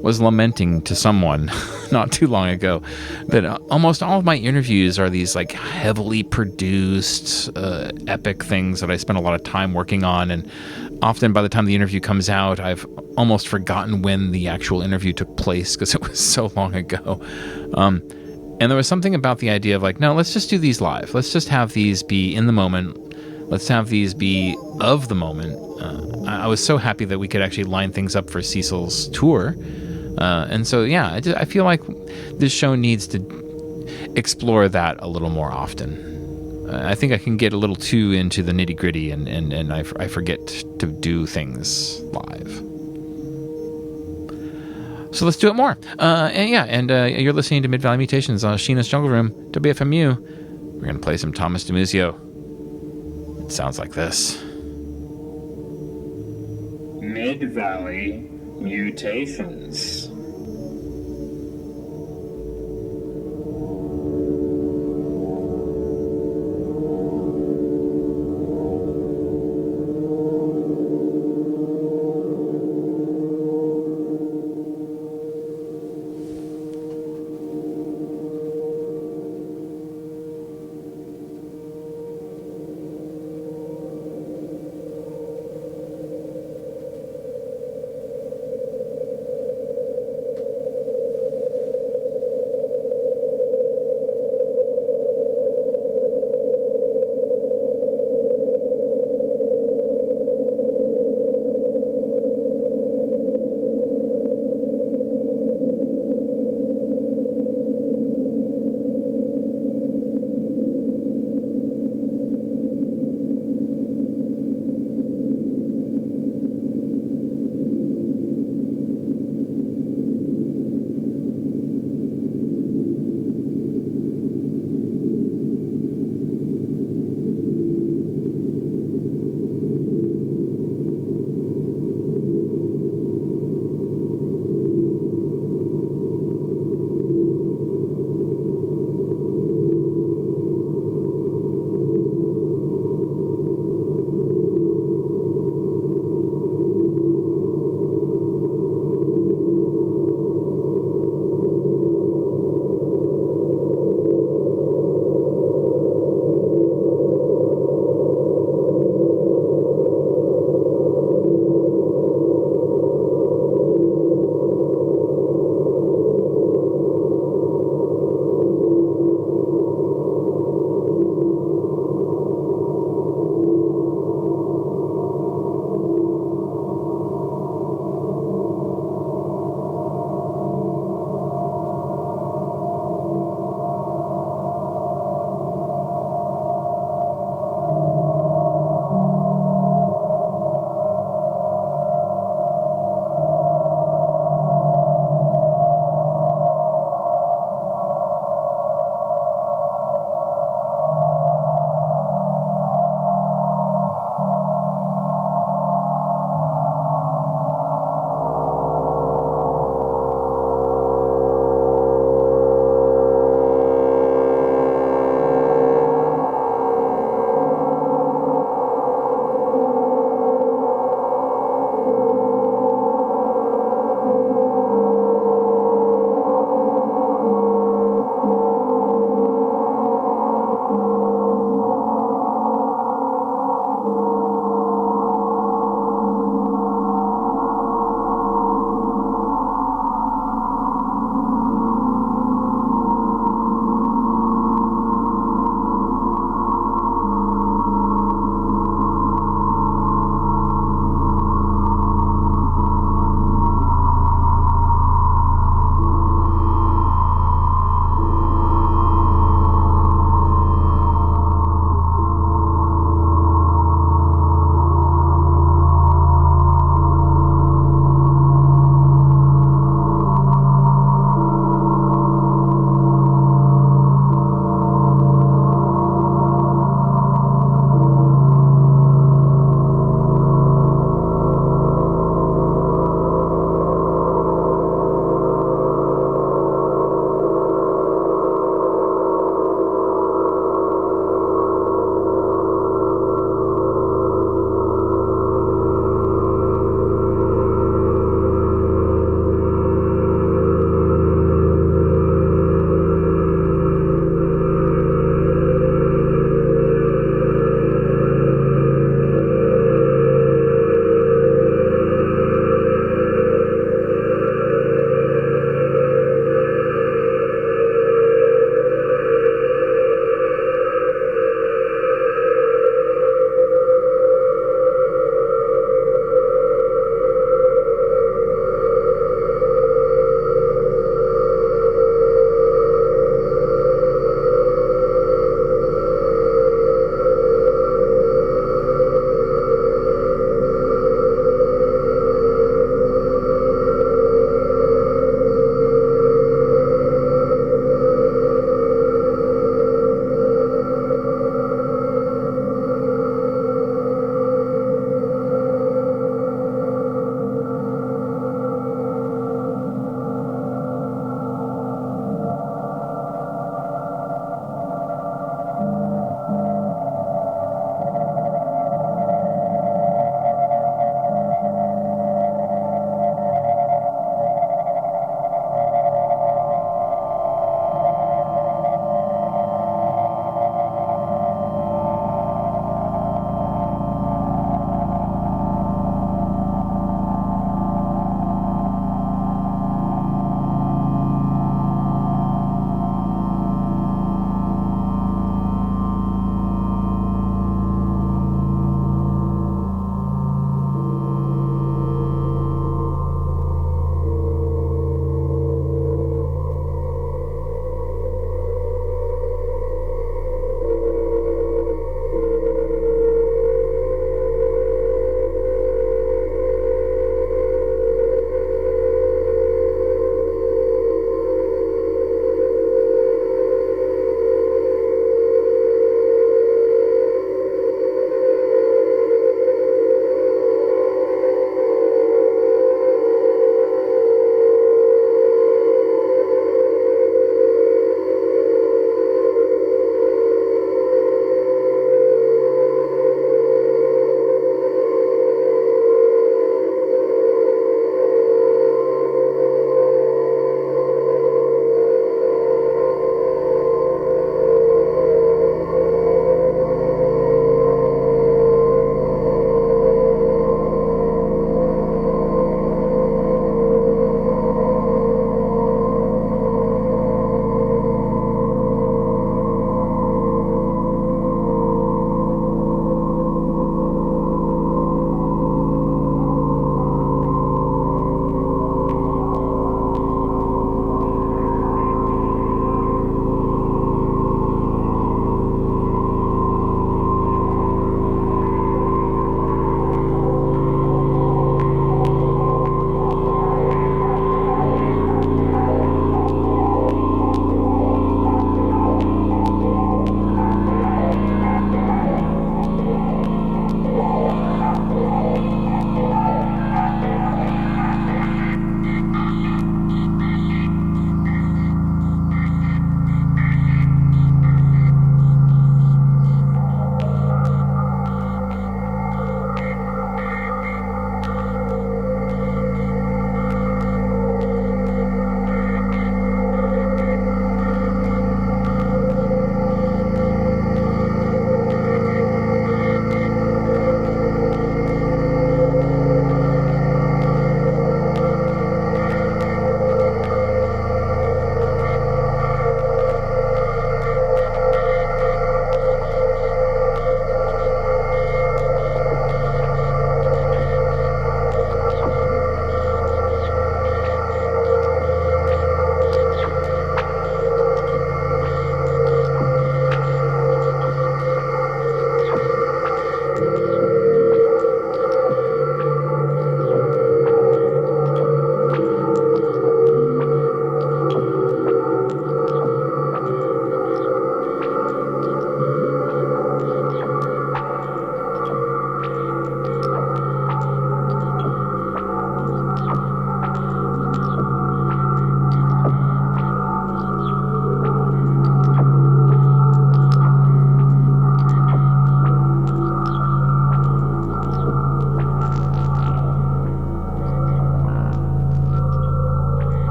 was lamenting to someone not too long ago that almost all of my interviews are these like heavily produced, epic things that I spend a lot of time working on, and often by the time the interview comes out, I've almost forgotten when the actual interview took place because it was so long ago. And there was something about the idea of like, no, let's just do these live. Let's just have these be in the moment. Let's have these be of the moment. I was so happy that we could actually line things up for Cecyl's tour. And so, yeah, I feel like this show needs to explore that a little more often. I think I can get a little too into the nitty gritty and I forget to do things live. So let's do it more. You're listening to Mid-Valley Mutations on Sheena's Jungle Room, WFMU. We're going to play some Thomas Dimuzio. It sounds like this. Mid-Valley Mutations.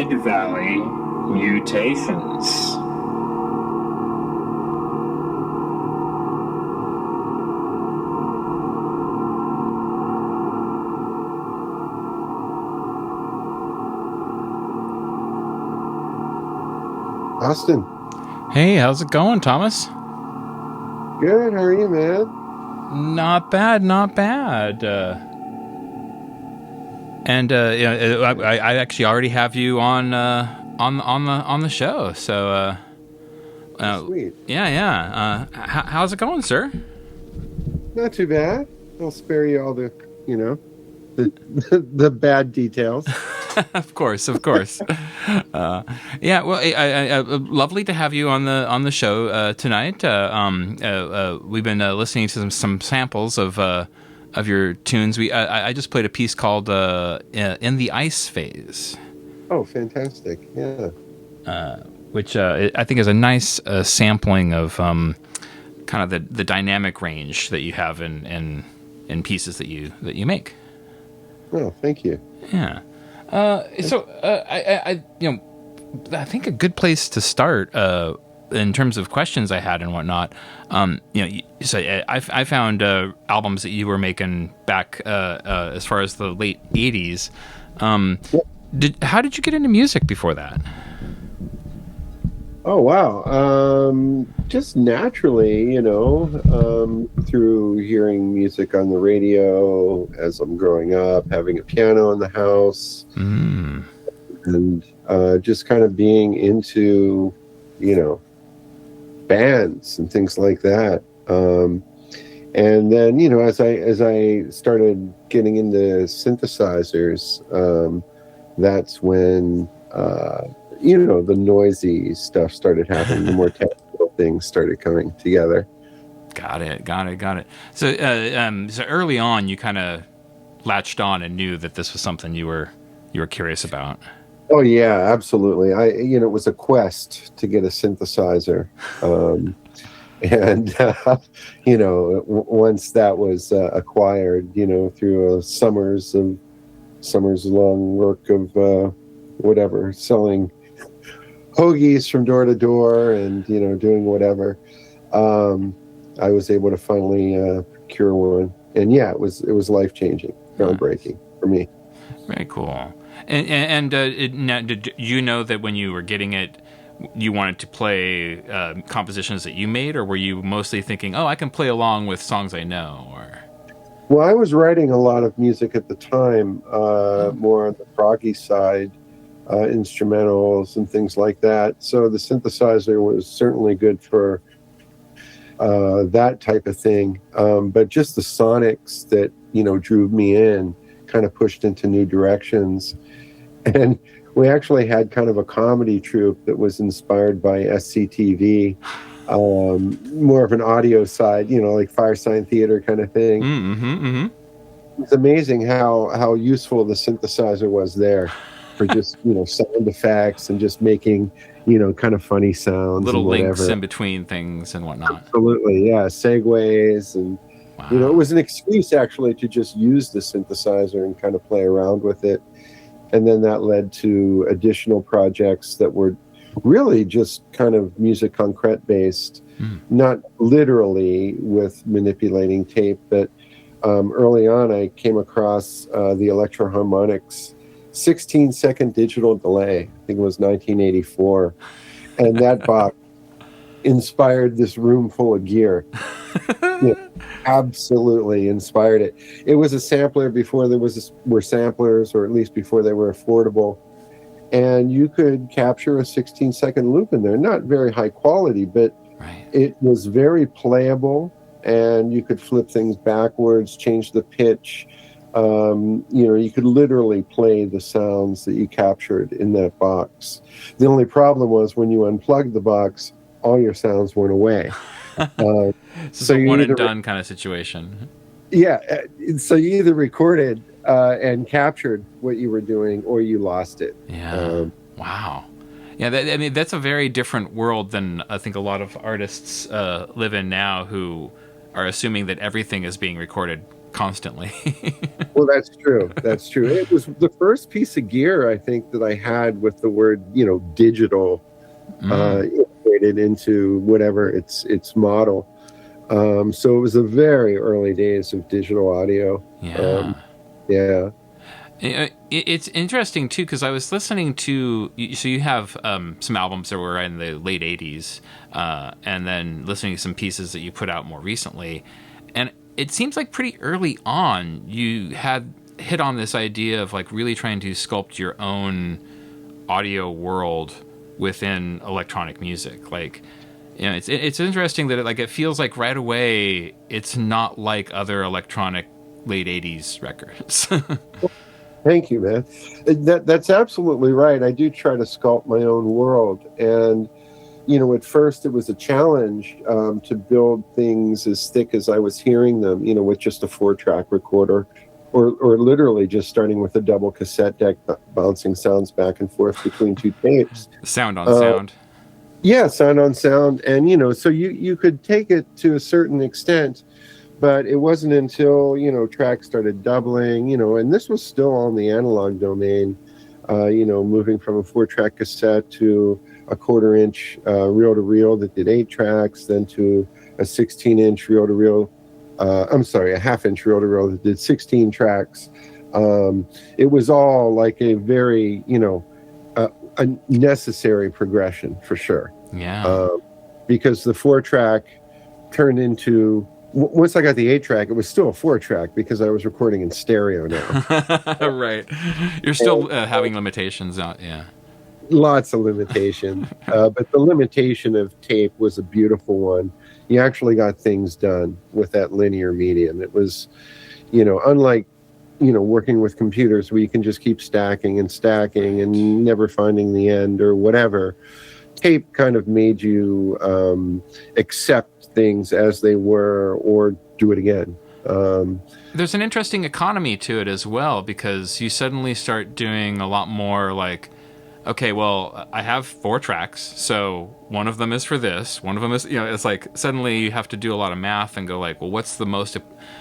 Mid-Valley Mutations. Austin. Hey, how's it going, Thomas? Good. How are you, man? Not bad, not bad. I actually already have you on the show. So, Sweet. Yeah. How's it going, sir? Not too bad. I'll spare you all the, the bad details. Of course. Yeah. Well, lovely to have you on the show tonight. We've been listening to some samples of your tunes. I just played a piece called "In the Ice Phase." Oh, fantastic! Yeah. Which I think is a nice sampling of kind of the dynamic range that you have in pieces that you make. Oh, thank you. Yeah. So I think a good place to start in terms of questions I had and whatnot. So I found albums that you were making back as far as the late '80s. How did you get into music before that? Oh, wow. Just naturally, through hearing music on the radio as I'm growing up, having a piano in the house, and just kind of being into, bands and things like that. And then, as I started getting into synthesizers, that's when the noisy stuff started happening. The more technical things started coming together. Got it. So, so early on, you kind of latched on and knew that this was something you were curious about. Oh yeah, absolutely. It was a quest to get a synthesizer, and once that was acquired, through a summers long work of selling hoagies from door to door and doing whatever, I was able to finally procure one, and yeah, it was life-changing, groundbreaking for me. Very cool. And now, did you know that when you were getting it, you wanted to play compositions that you made, or were you mostly thinking, I can play along with songs I know? Or well, I was writing a lot of music at the time, more on the proggy side, instrumentals and things like that. So the synthesizer was certainly good for that type of thing. But just the sonics that, drew me in, kind of pushed into new directions. And we actually had kind of a comedy troupe that was inspired by SCTV, more of an audio side, like Firesign Theater kind of thing. It's amazing how useful the synthesizer was there for just, sound effects and just making, kind of funny sounds. Little and links in between things and whatnot. Absolutely, yeah. Segues and, wow. It was an excuse actually to just use the synthesizer and kind of play around with it. And then that led to additional projects that were really just kind of musique concrète based, not literally with manipulating tape, but early on I came across the Electro-Harmonix 16-second digital delay. I think it was 1984. And that box inspired this room full of gear. Absolutely inspired it. It was a sampler before there were samplers, or at least before they were affordable. And you could capture a 16-second loop in there. Not very high quality, but it was very playable, and you could flip things backwards, change the pitch. You could literally play the sounds that you captured in that box. The only problem was when you unplugged the box, all your sounds went away. So a one and done kind of situation. Yeah. So you either recorded and captured what you were doing, or you lost it. Yeah. Wow. Yeah. That's a very different world than I think a lot of artists live in now, who are assuming that everything is being recorded constantly. Well, that's true. That's true. It was the first piece of gear I think that I had with the word, digital integrated into whatever its model. So it was the very early days of digital audio. Yeah. Yeah. It's interesting too, because I was listening to, so you have some albums that were in the late 80s, and then listening to some pieces that you put out more recently, and it seems like pretty early on you had hit on this idea of like really trying to sculpt your own audio world within electronic music. Like, it's interesting that it feels like right away it's not like other electronic late 80s records. Thank you, man. That's absolutely right. I do try to sculpt my own world. And, at first it was a challenge to build things as thick as I was hearing them, with just a 4-track recorder or literally just starting with a double cassette deck bouncing sounds back and forth between 2 tapes. Sound on sound. Yeah, sound on sound. And, so you could take it to a certain extent. But it wasn't until, tracks started doubling, and this was still on the analog domain, moving from a 4-track cassette to a 1/4-inch reel-to-reel that did 8 tracks, then to a 16-inch reel-to-reel, a 1/2-inch reel-to-reel that did 16 tracks. It was all like a very, a necessary progression for sure. Yeah. Because the 4-track turned into... Once I got the 8-track, it was still a 4-track because I was recording in stereo now. Right. You're still having limitations out, yeah. Lots of limitations. But the limitation of tape was a beautiful one. You actually got things done with that linear medium. It was, unlike, working with computers where you can just keep stacking and never finding the end or whatever. Tape kind of made you accept things as they were or do it again. There's an interesting economy to it as well, because you suddenly start doing a lot more like, okay, well, I have 4 tracks, so one of them is for this, one of them is, it's like suddenly you have to do a lot of math and go like, well, what's the most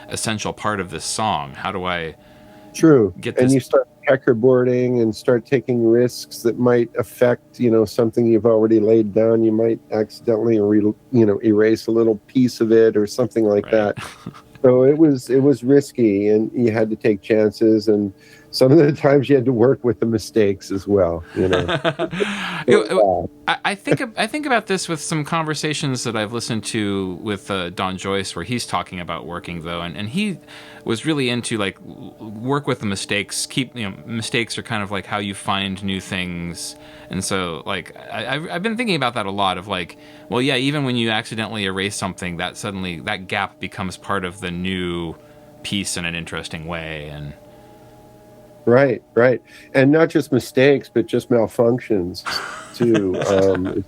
essential part of this song? How do I get this? And you start checkerboarding and start taking risks that might affect, something you've already laid down. You might accidentally, erase a little piece of it or something like that. So it was risky, and you had to take chances, and some of the times you had to work with the mistakes as well. I think about this with some conversations that I've listened to with Don Joyce, where he's talking about working though, and he was really into like work with the mistakes. Mistakes are kind of like how you find new things, and so like I've been thinking about that a lot. Of like, well, yeah, even when you accidentally erase something, that suddenly that gap becomes part of the new piece in an interesting way, and. Right. And not just mistakes, but just malfunctions too,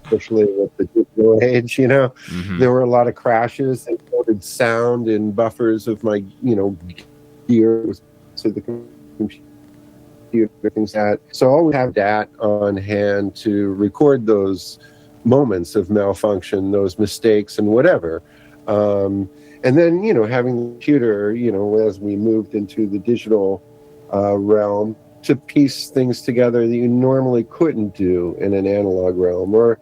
especially with the digital age, Mm-hmm. There were a lot of crashes and coded sound in buffers of my, gear to the computer, things like that. So I always have that on hand to record those moments of malfunction, those mistakes and whatever. And then, having the computer, as we moved into the digital realm, to piece things together that you normally couldn't do in an analog realm, or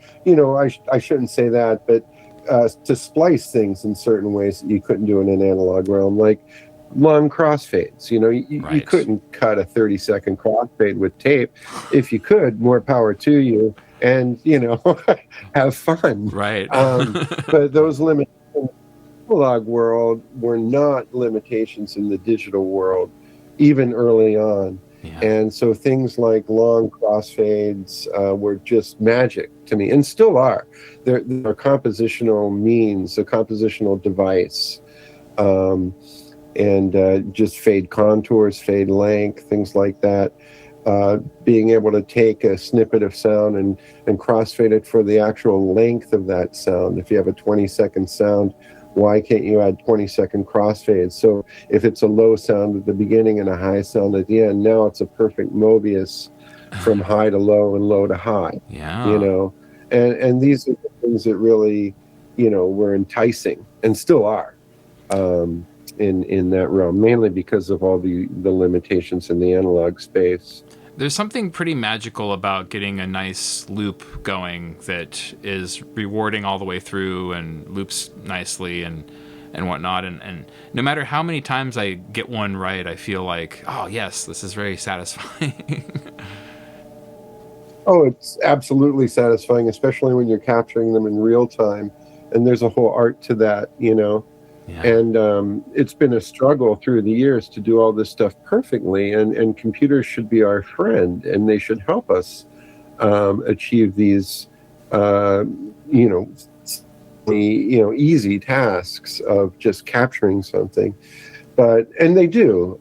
I shouldn't say that, but to splice things in certain ways that you couldn't do in an analog realm, like long crossfades. You couldn't cut a 30-second crossfade with tape. If you could, more power to you, and have fun. Right. But those limitations in the analog world were not limitations in the digital world, even early on. Yeah. And so things like long crossfades were just magic to me, and still are. They're a compositional means, a compositional device, and just fade contours, fade length, things like that. Being able to take a snippet of sound and crossfade it for the actual length of that sound. If you have a 20-second sound, why can't you add 20-second crossfades? So if it's a low sound at the beginning and a high sound at the end, now it's a perfect Mobius from high to low and low to high. Yeah. And these are the things that really, were enticing and still are. in that realm, mainly because of all the limitations in the analog space. There's something pretty magical about getting a nice loop going that is rewarding all the way through and loops nicely and whatnot. And no matter how many times I get one right, I feel like, oh, yes, this is very satisfying. Oh, it's absolutely satisfying, especially when you're capturing them in real time. And there's a whole art to that, you know. Yeah. And it's been a struggle through the years to do all this stuff perfectly. And computers should be our friend, and they should help us achieve these, easy tasks of just capturing something. And they do.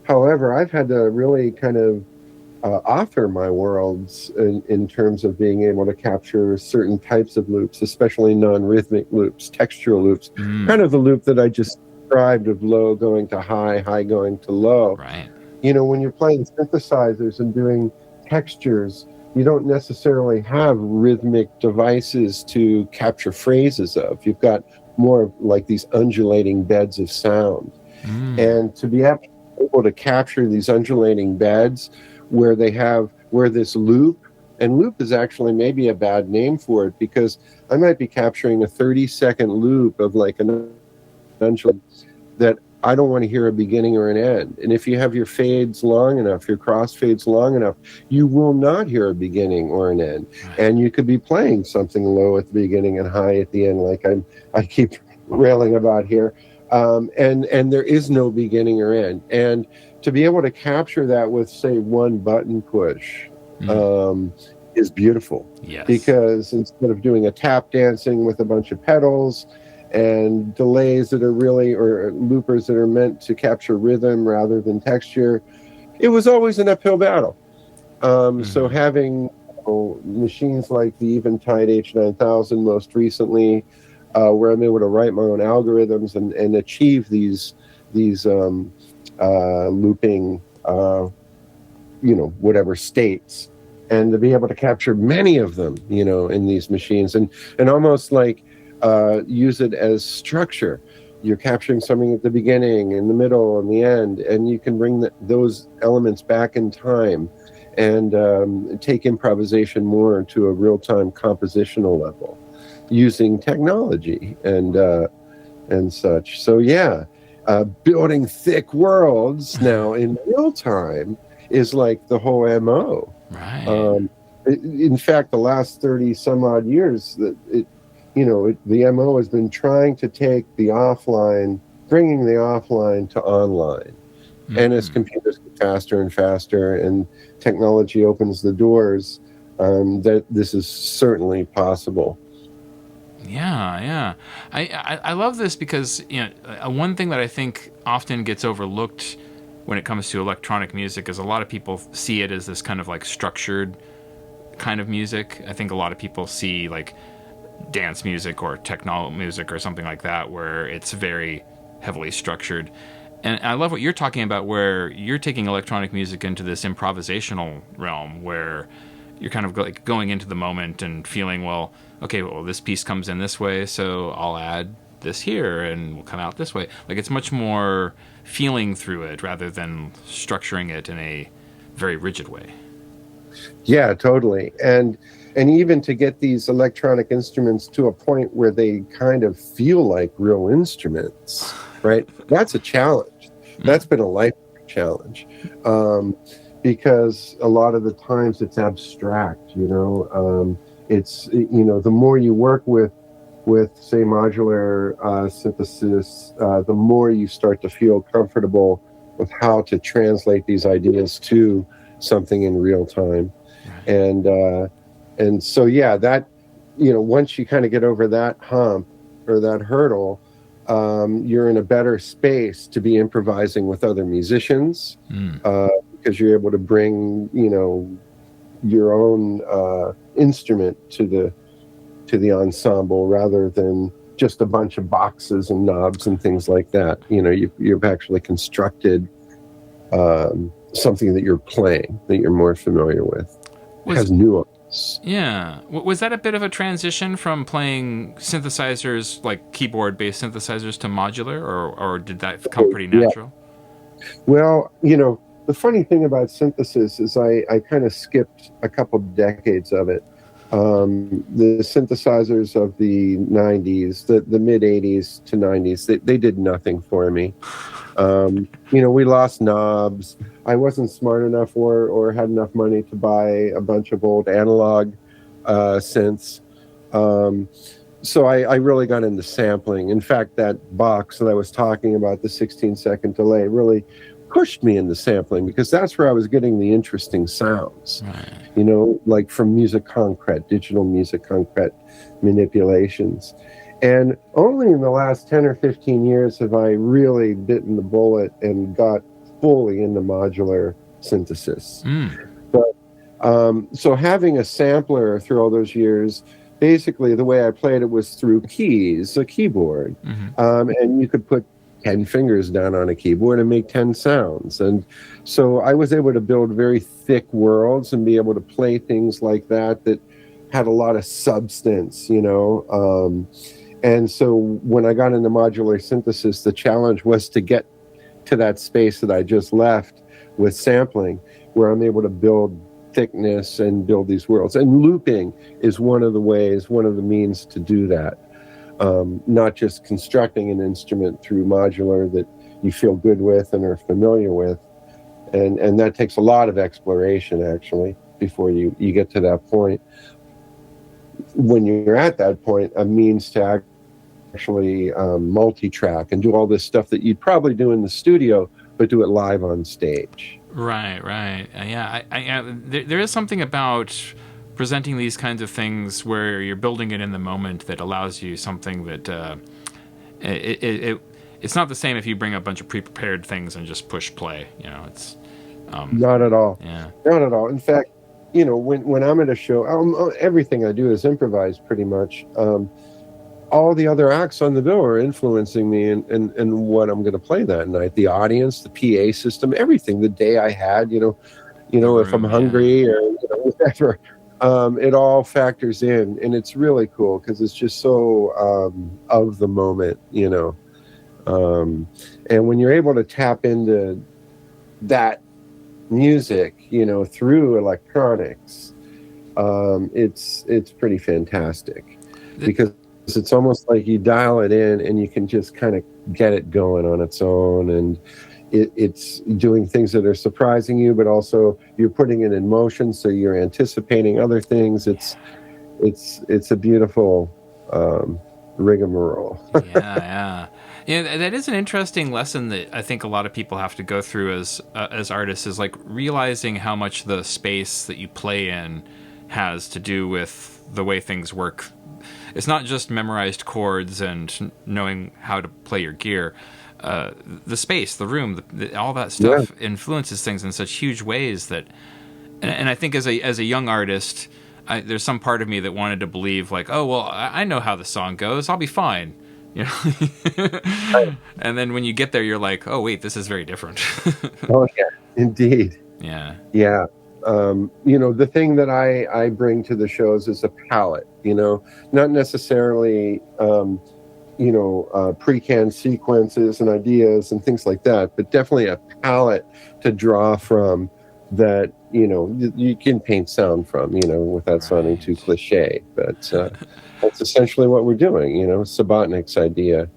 However, I've had to really kind of author my worlds in terms of being able to capture certain types of loops, especially non-rhythmic loops, textural loops, kind of the loop that I just described of low going to high, high going to low. Right. You know, when you're playing synthesizers and doing textures, you don't necessarily have rhythmic devices to capture phrases of. You've got more like these undulating beds of sound. And to be able to capture these undulating beds where this loop, and loop is actually maybe a bad name for it, because I might be capturing a 30-second loop of like an undulate that I don't want to hear a beginning or an end. And if you have your fades long enough, your crossfades long enough, you will not hear a beginning or an end. And you could be playing something low at the beginning and high at the end, like I keep railing about here. And there is no beginning or end. And to be able to capture that with, say, one button push is beautiful. Yes. Because instead of doing a tap dancing with a bunch of pedals and delays that are really, or loopers that are meant to capture rhythm rather than texture, it was always an uphill battle. So having machines like the Eventide H9000 most recently, where I'm able to write my own algorithms and achieve these looping, whatever states, and to be able to capture many of them, in these machines, and almost like use it as structure. You're capturing something at the beginning, in the middle, and the end, and you can bring those elements back in time and take improvisation more to a real-time compositional level using technology and such. So yeah, building thick worlds now in real time is like the whole MO. Right. In fact, the last 30 some odd years, the MO has been trying to take the offline, bringing the offline to online. And as computers get faster and faster and technology opens the doors, that this is certainly possible. Yeah. I love this because, one thing that I think often gets overlooked when it comes to electronic music is a lot of people see it as this kind of like structured kind of music. I think a lot of people see like dance music or techno music or something like that where it's very heavily structured. And I love what you're talking about, where you're taking electronic music into this improvisational realm where you're kind of like going into the moment and feeling, well, this piece comes in this way, so I'll add this here and we'll come out this way. Like, it's much more feeling through it rather than structuring it in a very rigid way. Yeah, totally. And even to get these electronic instruments to a point where they kind of feel like real instruments, right? That's a challenge. That's been a life challenge. Because a lot of the times it's abstract, it's, the more you work with say modular synthesis, the more you start to feel comfortable with how to translate these ideas to something in real time. And so, yeah, that, once you kind of get over that hump or that hurdle, you're in a better space to be improvising with other musicians, because you're able to bring, your own instrument to the ensemble rather than just a bunch of boxes and knobs and things like that. You've actually constructed something that you're playing, that you're more familiar with. It has nuance. Yeah. Was that a bit of a transition from playing synthesizers, like keyboard-based synthesizers, to modular, or did that come pretty Yeah. natural? Well, the funny thing about synthesis is I kind of skipped a couple decades of it. The synthesizers of the 90s, the mid 80s to 90s, they did nothing for me. We lost knobs. I wasn't smart enough or had enough money to buy a bunch of old analog synths. So I really got into sampling. In fact, that box that I was talking about, the 16-second delay, really pushed me into sampling, because that's where I was getting the interesting sounds, like from music concrete, digital music concrete manipulations. And only in the last 10 or 15 years have I really bitten the bullet and got fully into modular synthesis. But so having a sampler through all those years, basically the way I played it was through keys, a keyboard. And you could put 10 fingers down on a keyboard and make 10 sounds. And so I was able to build very thick worlds and be able to play things like that had a lot of substance, and so when I got into modular synthesis, the challenge was to get to that space that I just left with sampling, where I'm able to build thickness and build these worlds. And looping is one of the means to do that. Not just constructing an instrument through modular that you feel good with and are familiar with. And that takes a lot of exploration, actually, before you get to that point. When you're at that point, a means to actually multi-track and do all this stuff that you'd probably do in the studio, but do it live on stage. Right. Yeah, there is something about presenting these kinds of things where you're building it in the moment that allows you something that it's not the same if you bring a bunch of pre-prepared things and just push play. It's not at all. Yeah, not at all. In fact, when I'm at a show, everything I do is improvised pretty much. All the other acts on the bill are influencing me and what I'm going to play that night. The audience, the PA system, everything. The day I had, if I'm hungry or whatever, it all factors in, and it's really cool because it's just so of the moment, and when you're able to tap into that music, through electronics, it's pretty fantastic, because it's almost like you dial it in and you can just kind of get it going on its own, and it's doing things that are surprising you, but also you're putting it in motion, so you're anticipating other things. It's a beautiful rigmarole. Yeah, that is an interesting lesson that I think a lot of people have to go through as artists, is like realizing how much the space that you play in has to do with the way things work. It's not just memorized chords and knowing how to play your gear. The space, the room, all that stuff influences things in such huge ways that, and I think as a young artist, there's some part of me that wanted to believe like, oh well, I know how the song goes, I'll be fine, And then when you get there, you're like, oh wait, this is very different. Oh yeah, indeed. Yeah. The thing that I bring to the shows is a palette. Not necessarily. Pre-canned sequences and ideas and things like that, but definitely a palette to draw from that, you can paint sound from, without sounding too cliche. But that's essentially what we're doing, Subotnick's idea.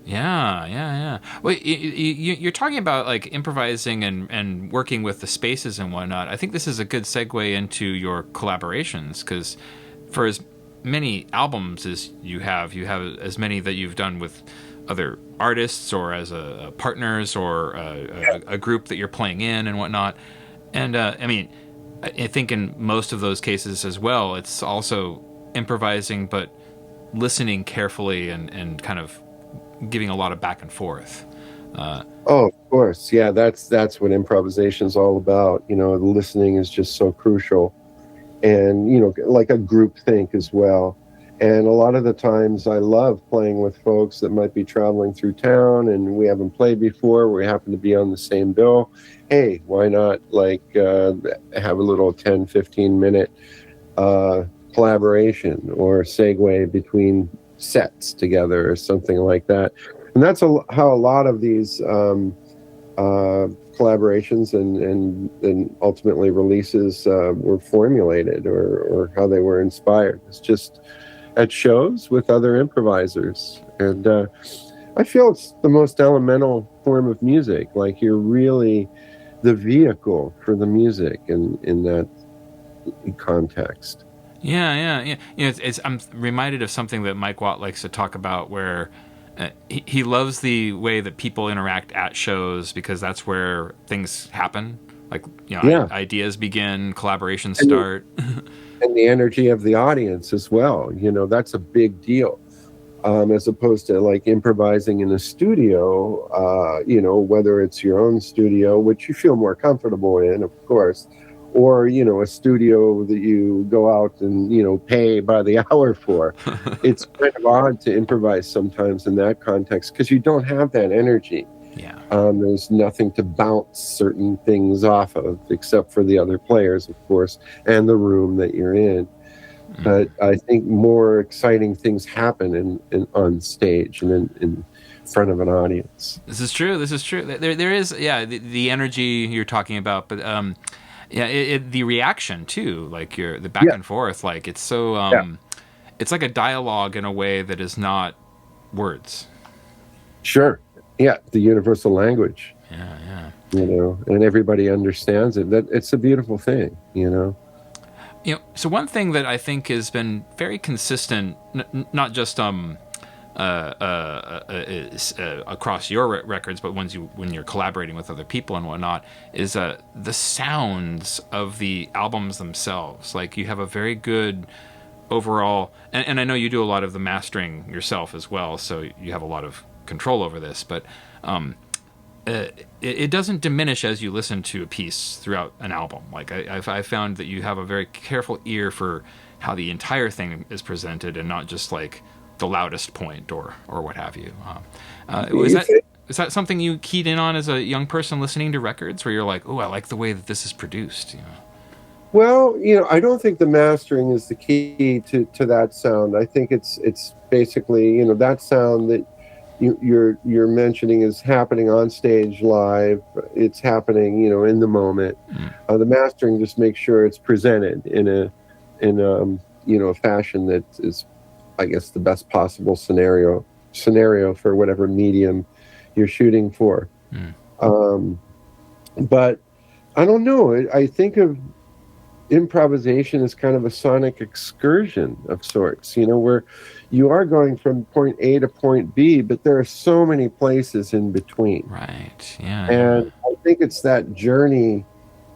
Yeah. Well, you're talking about like improvising and working with the spaces and whatnot. I think this is a good segue into your collaborations, because for as many albums as you have as many that you've done with other artists or as a partners or a group that you're playing in and whatnot. And I think in most of those cases as well, it's also improvising, but listening carefully and kind of giving a lot of back and forth. Of course. Yeah, that's what improvisation is all about. The listening is just so crucial. And, like a group think as well. And a lot of the times I love playing with folks that might be traveling through town and we haven't played before. We happen to be on the same bill. Hey, why not have a little 10, 15 minute collaboration or segue between sets together or something like that. And that's how a lot of these collaborations and ultimately releases were formulated, or how they were inspired. It's just at shows with other improvisers. And I feel it's the most elemental form of music. Like, you're really the vehicle for the music in that context. Yeah. I'm reminded of something that Mike Watt likes to talk about, where he loves the way that people interact at shows, because that's where things happen. Like, ideas begin, collaborations start. And the energy of the audience as well. That's a big deal. As opposed to like improvising in a studio, whether it's your own studio, which you feel more comfortable in, of course, or, a studio that you go out and, pay by the hour for. It's kind of odd to improvise sometimes in that context, because you don't have that energy. Yeah. There's nothing to bounce certain things off of, except for the other players, of course, and the room that you're in. But I think more exciting things happen on stage and in front of an audience. This is true. There is, the energy you're talking about, but the reaction too, like the back and forth, like it's so it's like a dialogue in a way that is not words. Sure. Yeah, the universal language. Yeah. And everybody understands it. That it's a beautiful thing. So one thing that I think has been very consistent, not just across your records, but when you're collaborating with other people and whatnot, is the sounds of the albums themselves. Like, you have a very good overall, and I know you do a lot of the mastering yourself as well, so you have a lot of control over this, but it doesn't diminish as you listen to a piece throughout an album. Like, I found that you have a very careful ear for how the entire thing is presented, and not just like the loudest point or what have you. Is that something you keyed in on as a young person listening to records, where you're like, oh, I like the way that this is produced? Well, I don't think the mastering is the key to that sound. I think it's basically, that sound that you're mentioning is happening on stage live. It's happening, in the moment. The mastering just makes sure it's presented in a fashion that is, I guess, the best possible scenario for whatever medium you're shooting for. But I don't know. I think of improvisation as kind of a sonic excursion of sorts, where you are going from point A to point B, but there are so many places in between. Right. Yeah. And I think it's that journey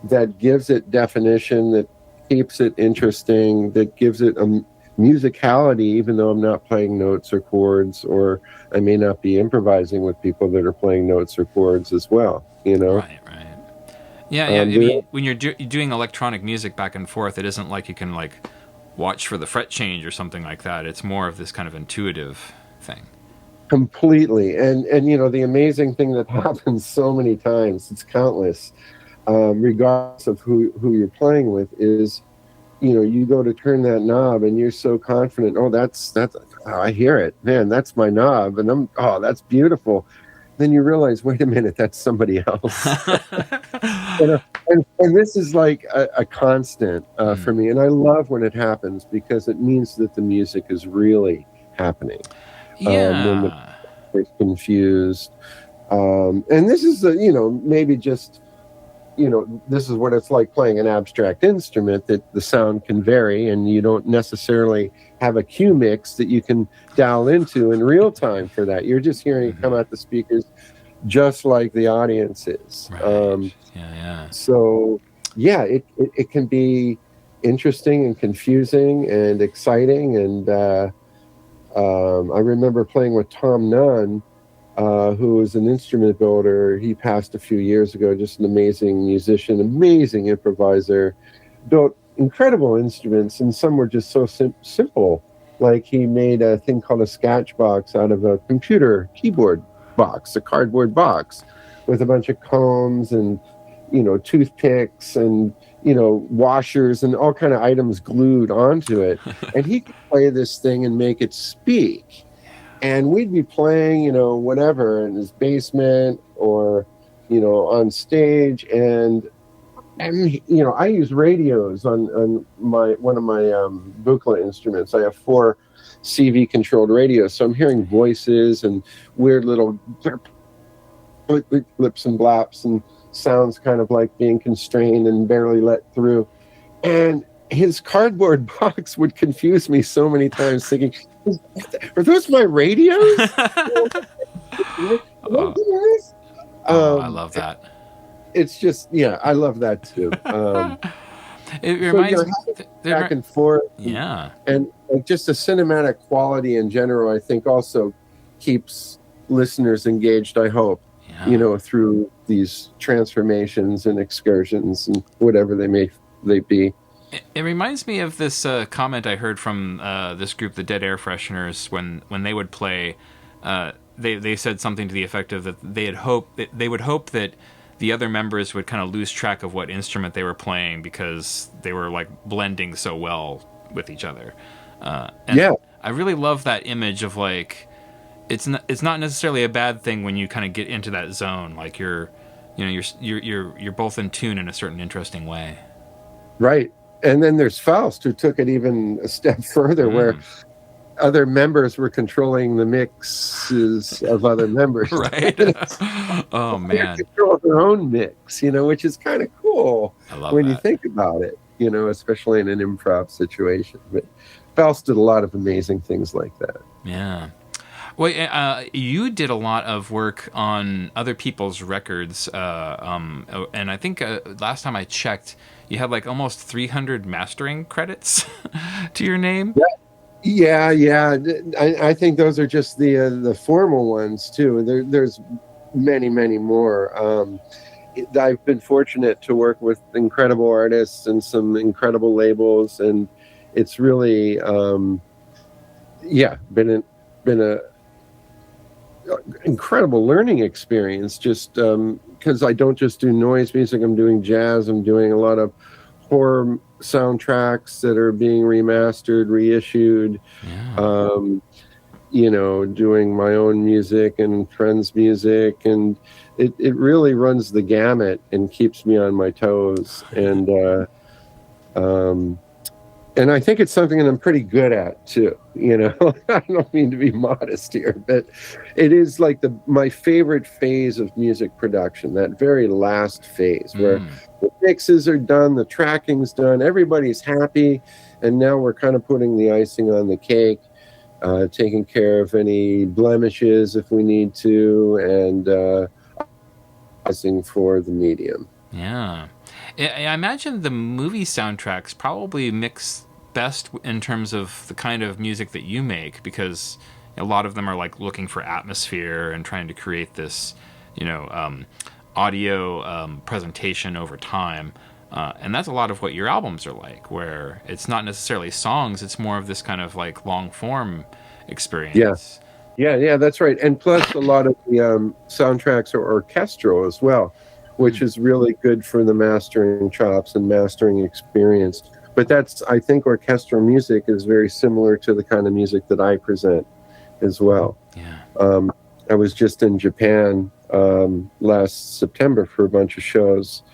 that gives it definition, that keeps it interesting, that gives it a musicality, even though I'm not playing notes or chords, or I may not be improvising with people that are playing notes or chords as well, Right. Yeah, I mean, when you're doing electronic music back and forth, it isn't like you can watch for the fret change or something like that. It's more of this kind of intuitive thing. Completely. And the amazing thing that happens so many times, it's countless, regardless of who you're playing with, is, you go to turn that knob and you're so confident. Oh, that's I hear it, man, that's my knob. And that's beautiful. Then you realize, wait a minute, that's somebody else. and this is like a constant for me. And I love when it happens, because it means that the music is really happening. When it's confused. And this is, maybe just, this is what it's like playing an abstract instrument, that the sound can vary, and you don't necessarily have a cue mix that you can dial into in real time for that. You're just hearing it come out the speakers just like the audience is. Right. So, it can be interesting and confusing and exciting. And I remember playing with Tom Nunn, who was an instrument builder. He passed a few years ago, just an amazing musician, amazing improviser, built incredible instruments, and some were just so simple. Like, he made a thing called a scratch box out of a computer keyboard box, a cardboard box with a bunch of combs and, toothpicks and washers and all kind of items glued onto it, and he could play this thing and make it speak. And we'd be playing, whatever in his basement or, on stage, and I use radios on one of my Buchla instruments. I have 4 CV controlled radios, so I'm hearing voices and weird little blips and blaps and sounds kind of like being constrained and barely let through. And his cardboard box would confuse me so many times, thinking, are those my radios? I love that. It's just, I love that too. It reminds me back and forth. Yeah. And just the cinematic quality in general, I think also keeps listeners engaged, I hope, through these transformations and excursions and whatever they be. It reminds me of this comment I heard from this group, the Dead Air Fresheners, when they would play. They said something to the effect of that they would hope that the other members would kind of lose track of what instrument they were playing because they were like blending so well with each other. I really love that image of like it's not necessarily a bad thing when you kind of get into that zone, like you're both in tune in a certain interesting way. Right. And then there's Faust, who took it even a step further, where other members were controlling the mixes of other members. Right. Oh, man. They control their own mix, which is kind of cool when you think about it, especially in an improv situation. But Faust did a lot of amazing things like that. Yeah. Well, you did a lot of work on other people's records, and I think last time I checked, you had like almost 300 mastering credits to your name. Yeah. I think those are just the formal ones too. There's many, many more. I've been fortunate to work with incredible artists and some incredible labels, and it's really, been a incredible learning experience. Just because I don't just do noise music, I'm doing jazz. I'm doing a lot of horror soundtracks that are being remastered, reissued. Doing my own music and friends' music, and it really runs the gamut and keeps me on my toes. And I think it's something that I'm pretty good at too. I don't mean to be modest here, but it is like my favorite phase of music production, that very last phase where the mixes are done, the tracking's done, everybody's happy, and now we're kind of putting the icing on the cake, taking care of any blemishes if we need to, and icing for the medium. Yeah. I imagine the movie soundtracks probably mix best in terms of the kind of music that you make, because a lot of them are like looking for atmosphere and trying to create this, audio presentation over time. And that's a lot of what your albums are like, where it's not necessarily songs, it's more of this kind of like long form experience. Yeah, that's right. And plus a lot of the soundtracks are orchestral as well, which is really good for the mastering chops and mastering experience. But I think orchestral music is very similar to the kind of music that I present as well. Yeah. I was just in Japan last September for a bunch of shows,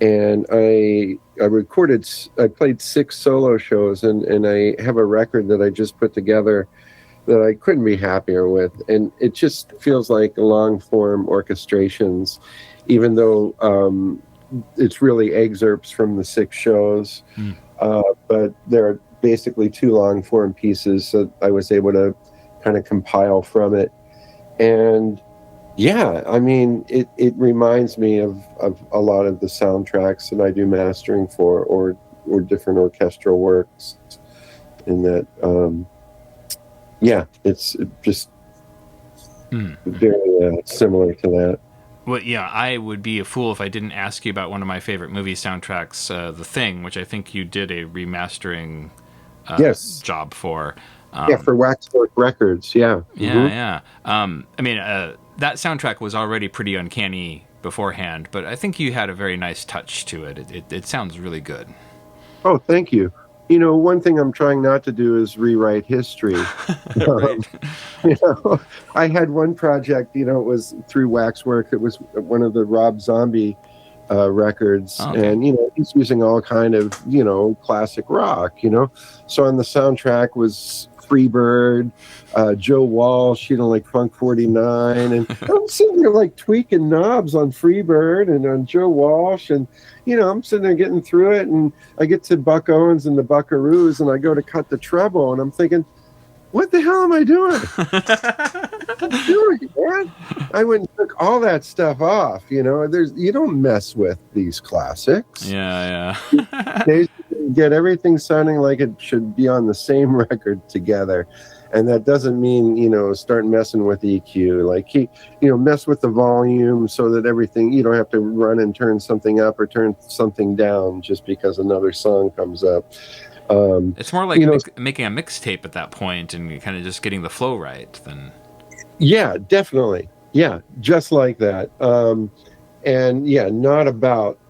and I played 6 solo shows, and I have a record that I just put together that I couldn't be happier with. And it just feels like long form orchestrations, even though it's really excerpts from the 6 shows. But there are basically 2 long form pieces that I was able to kind of compile from it. And it reminds me of a lot of the soundtracks that I do mastering for, or different orchestral works, in that it's just very similar to that. Well, yeah, I would be a fool if I didn't ask you about one of my favorite movie soundtracks, The Thing, which I think you did a remastering job for. For Waxwork Records, yeah. Yeah. That soundtrack was already pretty uncanny beforehand, but I think you had a very nice touch to it. It sounds really good. Oh, thank you. One thing I'm trying not to do is rewrite history. Right. I had one project, it was through Waxwork. It was one of the Rob Zombie records. Okay. And, he's using all kind of, classic rock, So on the soundtrack was Freebird, Joe Walsh, like Funk 49. And I'm sitting there like tweaking knobs on Freebird and on Joe Walsh. And, I'm sitting there getting through it. And I get to Buck Owens and the Buckaroos and I go to cut the treble. And I'm thinking, what the hell am I doing? What am I doing, man? I went and took all that stuff off. You don't mess with these classics. Yeah. They get everything sounding like it should be on the same record together. And that doesn't mean, start messing with EQ. Like, mess with the volume so that everything, you don't have to run and turn something up or turn something down just because another song comes up. It's more like making a mixtape at that point and kind of just getting the flow right. Then, yeah, definitely, yeah, just like that. And yeah, not about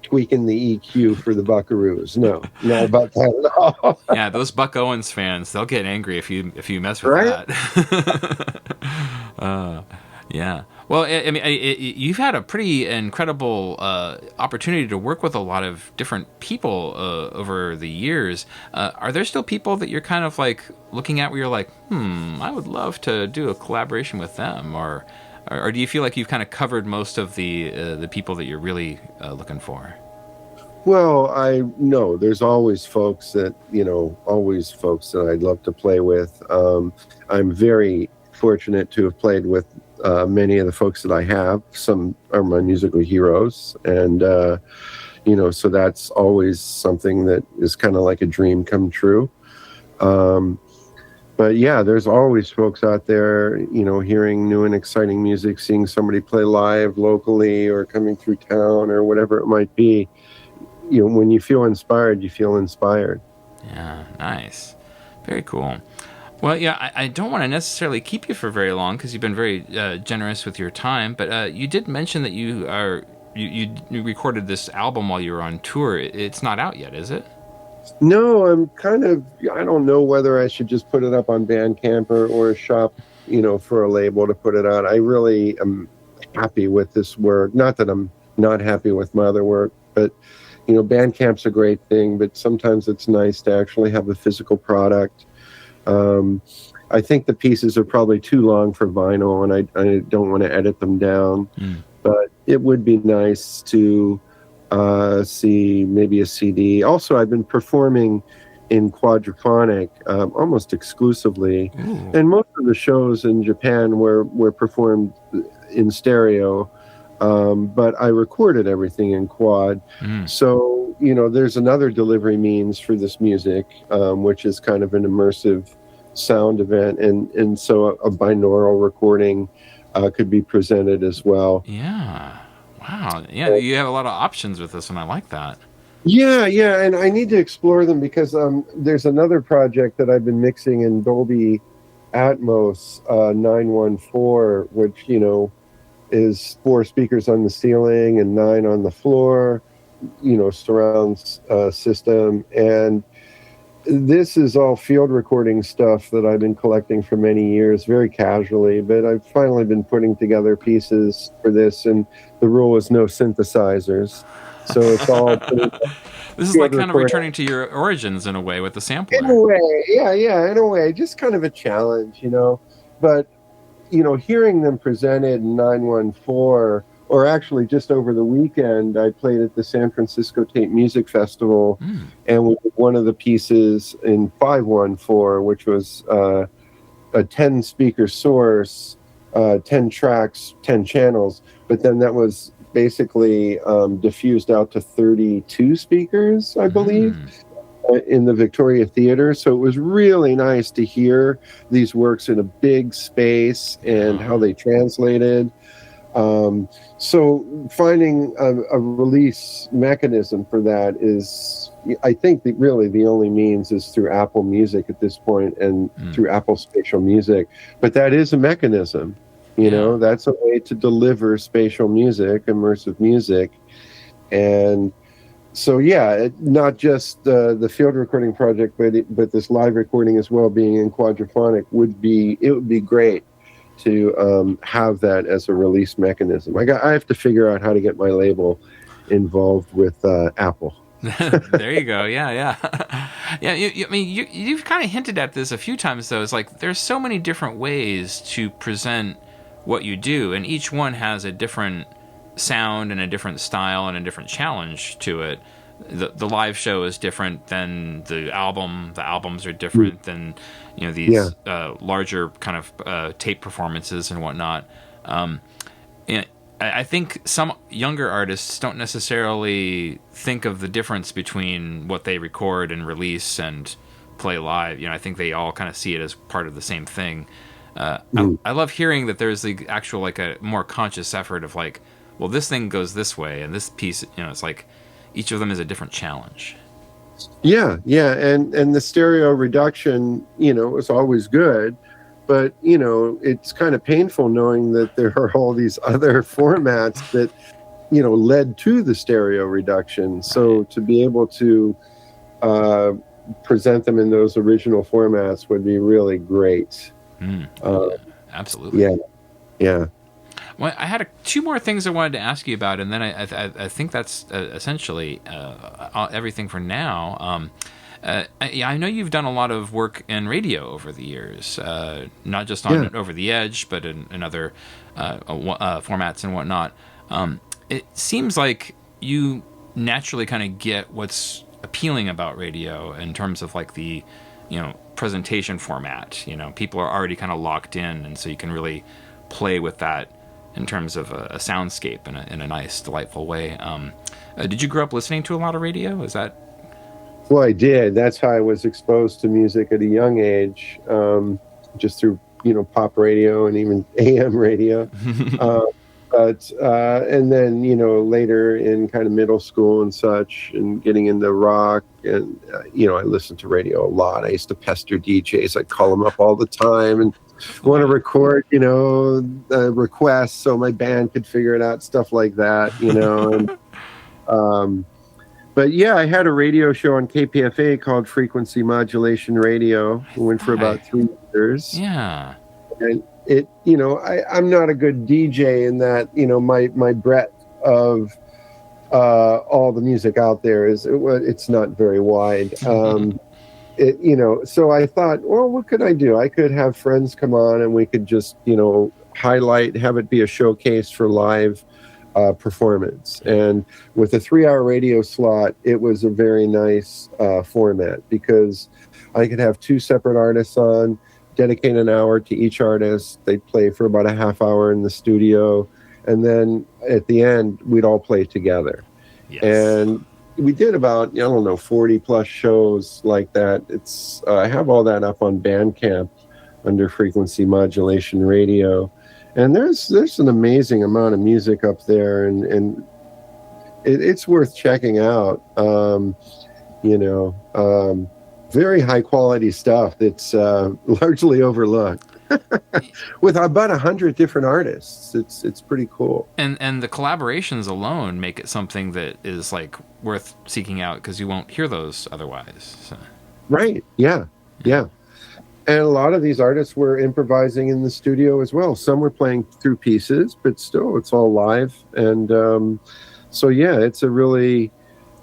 tweaking the EQ for the Buckaroos. No, not about that at all. Yeah, those Buck Owens fans, they'll get angry if you mess with Right? that. Yeah. Well, I mean, you've had a pretty incredible opportunity to work with a lot of different people over the years. Are there still people that you're kind of like looking at where you're like, I would love to do a collaboration with them, or do you feel like you've kind of covered most of the people that you're really looking for? Well, I know there's always folks that I'd love to play with. I'm very fortunate to have played with many of the folks that I have. Some are my musical heroes, and so that's always something that is kind of like a dream come true. But yeah, there's always folks out there, hearing new and exciting music, seeing somebody play live locally or coming through town or whatever it might be. When you feel inspired, you feel inspired. Yeah, nice. Very cool. Well, yeah, I don't want to necessarily keep you for very long because you've been very generous with your time. But you did mention that you recorded this album while you were on tour. It's not out yet, is it? No, I don't know whether I should just put it up on Bandcamp or shop, for a label to put it out. I really am happy with this work. Not that I'm not happy with my other work, but, Bandcamp's a great thing, but sometimes it's nice to actually have a physical product. I think the pieces are probably too long for vinyl, and I don't want to edit them down. But it would be nice to see maybe a CD. Also, I've been performing in quadraphonic almost exclusively. Ooh. And most of the shows in Japan were performed in stereo, but I recorded everything in quad. So, there's another delivery means for this music, which is kind of an immersive sound event, and so a binaural recording could be presented as well. Yeah. Wow. Yeah, you have a lot of options with this, and I like that. Yeah, and I need to explore them because there's another project that I've been mixing in Dolby Atmos 914, which, is 4 speakers on the ceiling and 9 on the floor, surround system. And this is all field recording stuff that I've been collecting for many years, very casually, but I've finally been putting together pieces for this, and the rule is no synthesizers. So it's all... This is like kind of returning to your origins in a way with the sampler. In a way, yeah, in a way. Just kind of a challenge, But, hearing them presented in 914, or actually just over the weekend, I played at the San Francisco Tape Music Festival, and we did one of the pieces in 514, which was a 10-speaker source, 10 tracks, 10 channels, but then that was basically diffused out to 32 speakers, I believe, in the Victoria Theater. So it was really nice to hear these works in a big space and how they translated. So finding a release mechanism for that is, I think that really the only means is through Apple Music at this point and through Apple Spatial Music. But that is a mechanism. You know, that's a way to deliver spatial music, immersive music. And so, not just the field recording project, but this live recording as well, being in quadraphonic, would be great to have that as a release mechanism. I have to figure out how to get my label involved with Apple. There you go. Yeah. I mean, you've kind of hinted at this a few times, though. It's like there's so many different ways to present what you do, and each one has a different sound and a different style and a different challenge to it. The live show is different than the album. The albums are different than these larger kind of tape performances and whatnot. And I think some younger artists don't necessarily think of the difference between what they record and release and play live. I think they all kind of see it as part of the same thing. I love hearing that there's the actual, like, a more conscious effort of, like, well, this thing goes this way, and this piece, it's like each of them is a different challenge. Yeah, and the stereo reduction, is always good, but it's kind of painful knowing that there are all these other formats that led to the stereo reduction. So to be able to present them in those original formats would be really great. Absolutely. Yeah. Well, I had two more things I wanted to ask you about, and then I think that's essentially everything for now. I know you've done a lot of work in radio over the years, not just on Over the Edge, but in other formats and whatnot. It seems like you naturally kind of get what's appealing about radio in terms of, like, the presentation format. People are already kind of locked in, and so you can really play with that in terms of a soundscape in a nice, delightful way. Did you grow up listening to a lot of radio? Is that? Well, I did. That's how I was exposed to music at a young age, just through pop radio and even AM radio. And then later in kind of middle school and such, and getting into rock, and I listened to radio a lot. I used to pester DJs. I'd call them up all the time and want to record requests so my band could figure it out, stuff like that. And but I had a radio show on KPFA called Frequency Modulation Radio. It went for about 3 years. Yeah. And it, I'm not a good DJ in that, my breadth of all the music out there it's not very wide. So I thought, well, what could I do? I could have friends come on and we could just, have it be a showcase for live performance. And with a 3-hour radio slot, it was a very nice format, because I could have 2 separate artists on, dedicate an hour to each artist. They'd play for about a half hour in the studio, and then at the end we'd all play together. Yes. And we did about 40 plus shows like that. It's I have all that up on Bandcamp under Frequency Modulation Radio, and there's an amazing amount of music up there, and it's worth checking out. Very high quality stuff that's largely overlooked. With about 100 different artists, it's pretty cool. And the collaborations alone make it something that is, like, worth seeking out, because you won't hear those otherwise. So. Right? Yeah. And a lot of these artists were improvising in the studio as well. Some were playing through pieces, but still, it's all live. And it's a really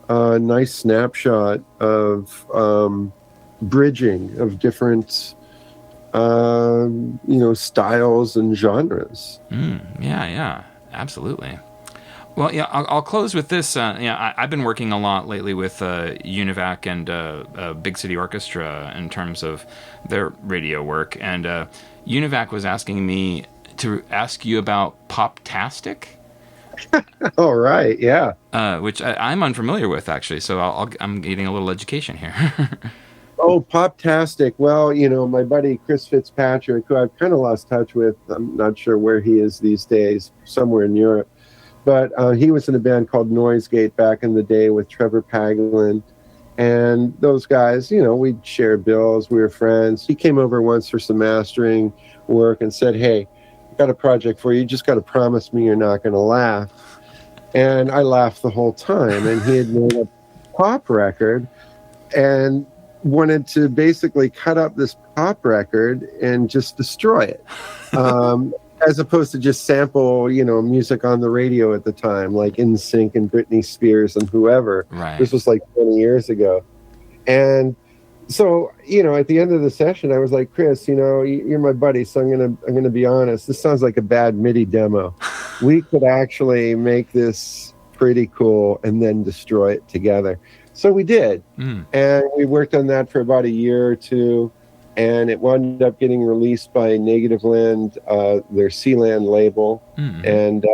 nice snapshot of bridging of different styles and genres. Yeah, absolutely. Well, I'll close with this. I've been working a lot lately with UNIVAC and Big City Orchestra in terms of their radio work, and UNIVAC was asking me to ask you about Poptastic. All right, yeah. Which I'm unfamiliar with, actually, so I'm getting a little education here. Oh, Poptastic. Well, my buddy Chris Fitzpatrick, who I've kind of lost touch with, I'm not sure where he is these days, somewhere in Europe, but he was in a band called Noisegate back in the day with Trevor Paglen. And those guys, we'd share bills, we were friends. He came over once for some mastering work and said, hey, got a project for you. You just got to promise me you're not going to laugh. And I laughed the whole time. And he had made a pop record and wanted to basically cut up this pop record and just destroy it. As opposed to just sample, music on the radio at the time, like NSYNC and Britney Spears and whoever. Right. This was like 20 years ago. And so, at the end of the session, I was like, Chris, you're my buddy, so I'm gonna be honest. This sounds like a bad MIDI demo. We could actually make this pretty cool and then destroy it together. So we did. And we worked on that for about a year or two. And it wound up getting released by Negative Land, their Sealand label. And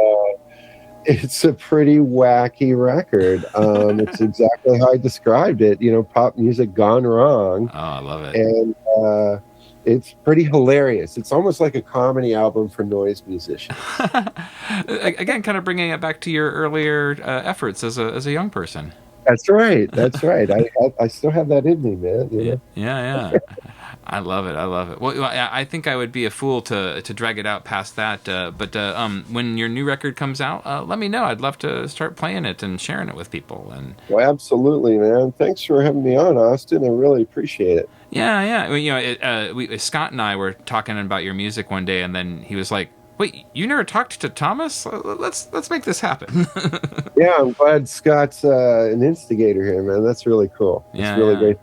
it's a pretty wacky record. It's exactly how I described it, pop music gone wrong. Oh, I love it. And it's pretty hilarious. It's almost like a comedy album for noise musicians. Again, kind of bringing it back to your earlier efforts as a young person. That's right. I still have that in me, man. Yeah. I love it. Well, I think I would be a fool to drag it out past that. But when your new record comes out, let me know. I'd love to start playing it and sharing it with people. And well, absolutely, man. Thanks for having me on, Austin. I really appreciate it. Yeah. Well, Scott and I were talking about your music one day, and then he was like, "Wait, you never talked to Thomas? Let's make this happen." Yeah, I'm glad Scott's an instigator here, man. That's really cool. It's really great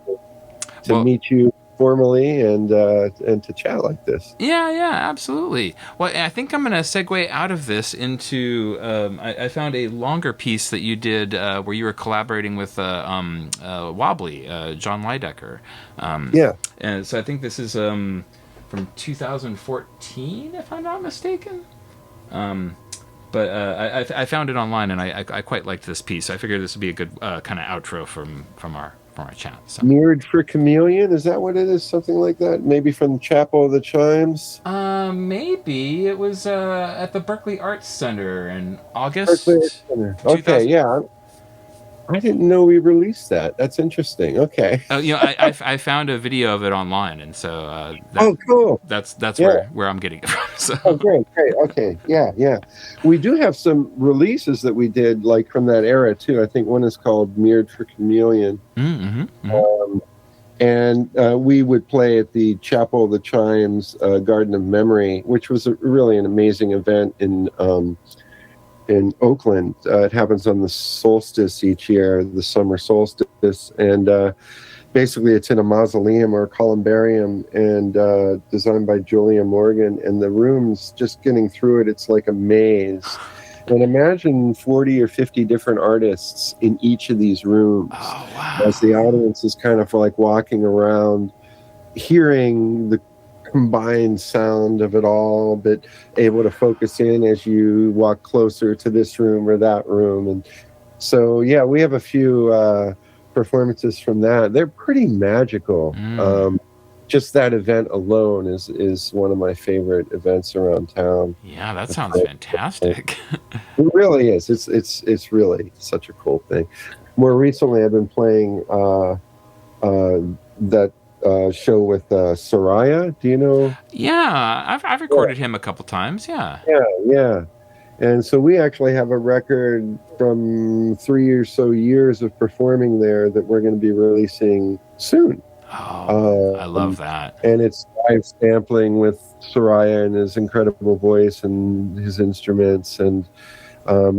to meet you formally and to chat like this. Yeah, absolutely. Well, I think I'm going to segue out of this into I found a longer piece that you did where you were collaborating with Wobbly, John Lydecker. And so I think this is from 2014, if I'm not mistaken. But I found it online, and I quite liked this piece. I figured this would be a good kind of outro from our chat. So. Mirrored for Chameleon, is that what it is? Something like that? Maybe from Chapel of the Chimes? Maybe. It was at the Berkeley Arts Center in August. Berkeley Arts Center. Okay, yeah. I didn't know we released that. That's interesting. Okay. I found a video of it online, and so cool. That's where I'm getting it from. So. Oh, great. Okay, yeah. We do have some releases that we did like from that era too. I think one is called Mirrored for Chameleon. And we would play at the Chapel of the Chimes Garden of Memory, which was really an amazing event in Oakland. It happens on the solstice each year, the summer solstice, and basically it's in a mausoleum or a columbarium, and designed by Julia Morgan, and the rooms, just getting through it, it's like a maze. And imagine 40 or 50 different artists in each of these rooms. Oh, wow. As the audience is kind of like walking around, hearing the combined sound of it all, but able to focus in as you walk closer to this room or that room. And so, yeah, we have a few performances from that. They're pretty magical. Just that event alone is one of my favorite events around town. Yeah, that sounds fantastic. It really is. It's really such a cool thing. More recently, I've been playing that show with Soraya. Do you know? Yeah, I've recorded him a couple times. Yeah. And so we actually have a record from 3 or so years of performing there that we're going to be releasing soon. Oh, I love that. And it's live sampling with Soraya and his incredible voice and his instruments, and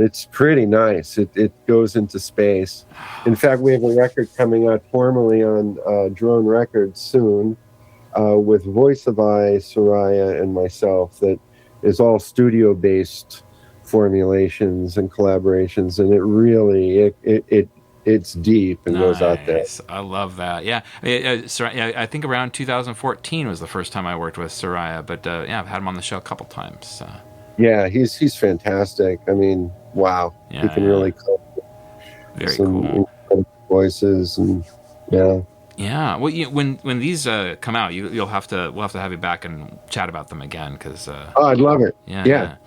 it's pretty nice. It goes into space. In fact, we have a record coming out formally on Drone Records soon with Voice of I, Soraya, and myself that is all studio-based formulations and collaborations, and it really it's deep and goes out there. I love that. Yeah, I think around 2014 was the first time I worked with Soraya, but I've had him on the show a couple times. So. Yeah, he's fantastic. I mean, wow, he can really come with some incredible voices, and yeah. Well, when these come out, we'll have to have you back and chat about them again, because I'd love it. Yeah.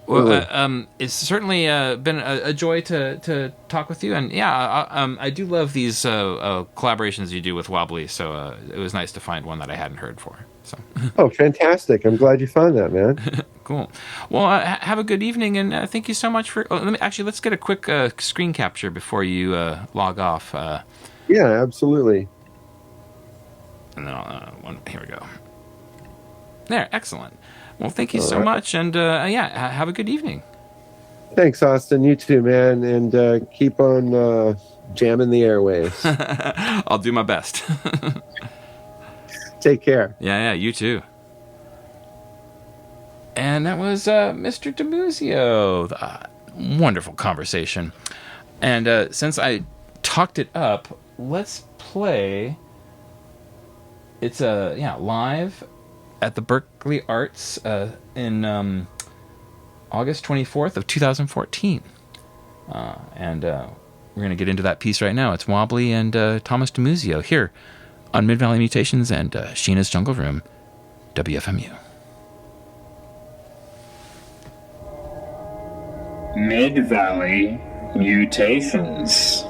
Well, it's certainly been a joy to talk with you, and I do love these collaborations you do with Wobbly. So it was nice to find one that I hadn't heard for. So. Oh, fantastic! I'm glad you found that, man. Cool. Well, have a good evening, and thank you so much for. Oh, let's get a quick screen capture before you log off. Yeah, absolutely. And then here we go. There, excellent. Well, thank you so much, and have a good evening. Thanks, Austin. You too, man, and keep on jamming the airwaves. I'll do my best. Take care. Yeah, you too. And that was Mr. Dimuzio. Wonderful conversation. And since I talked it up, let's play. It's live at the Berkeley Arts in August 24th of 2014. And we're going to get into that piece right now. It's Wobbly and Thomas Dimuzio here on Mid-Valley Mutations and Sheena's Jungle Room, WFMU. Mid-Valley Mutations.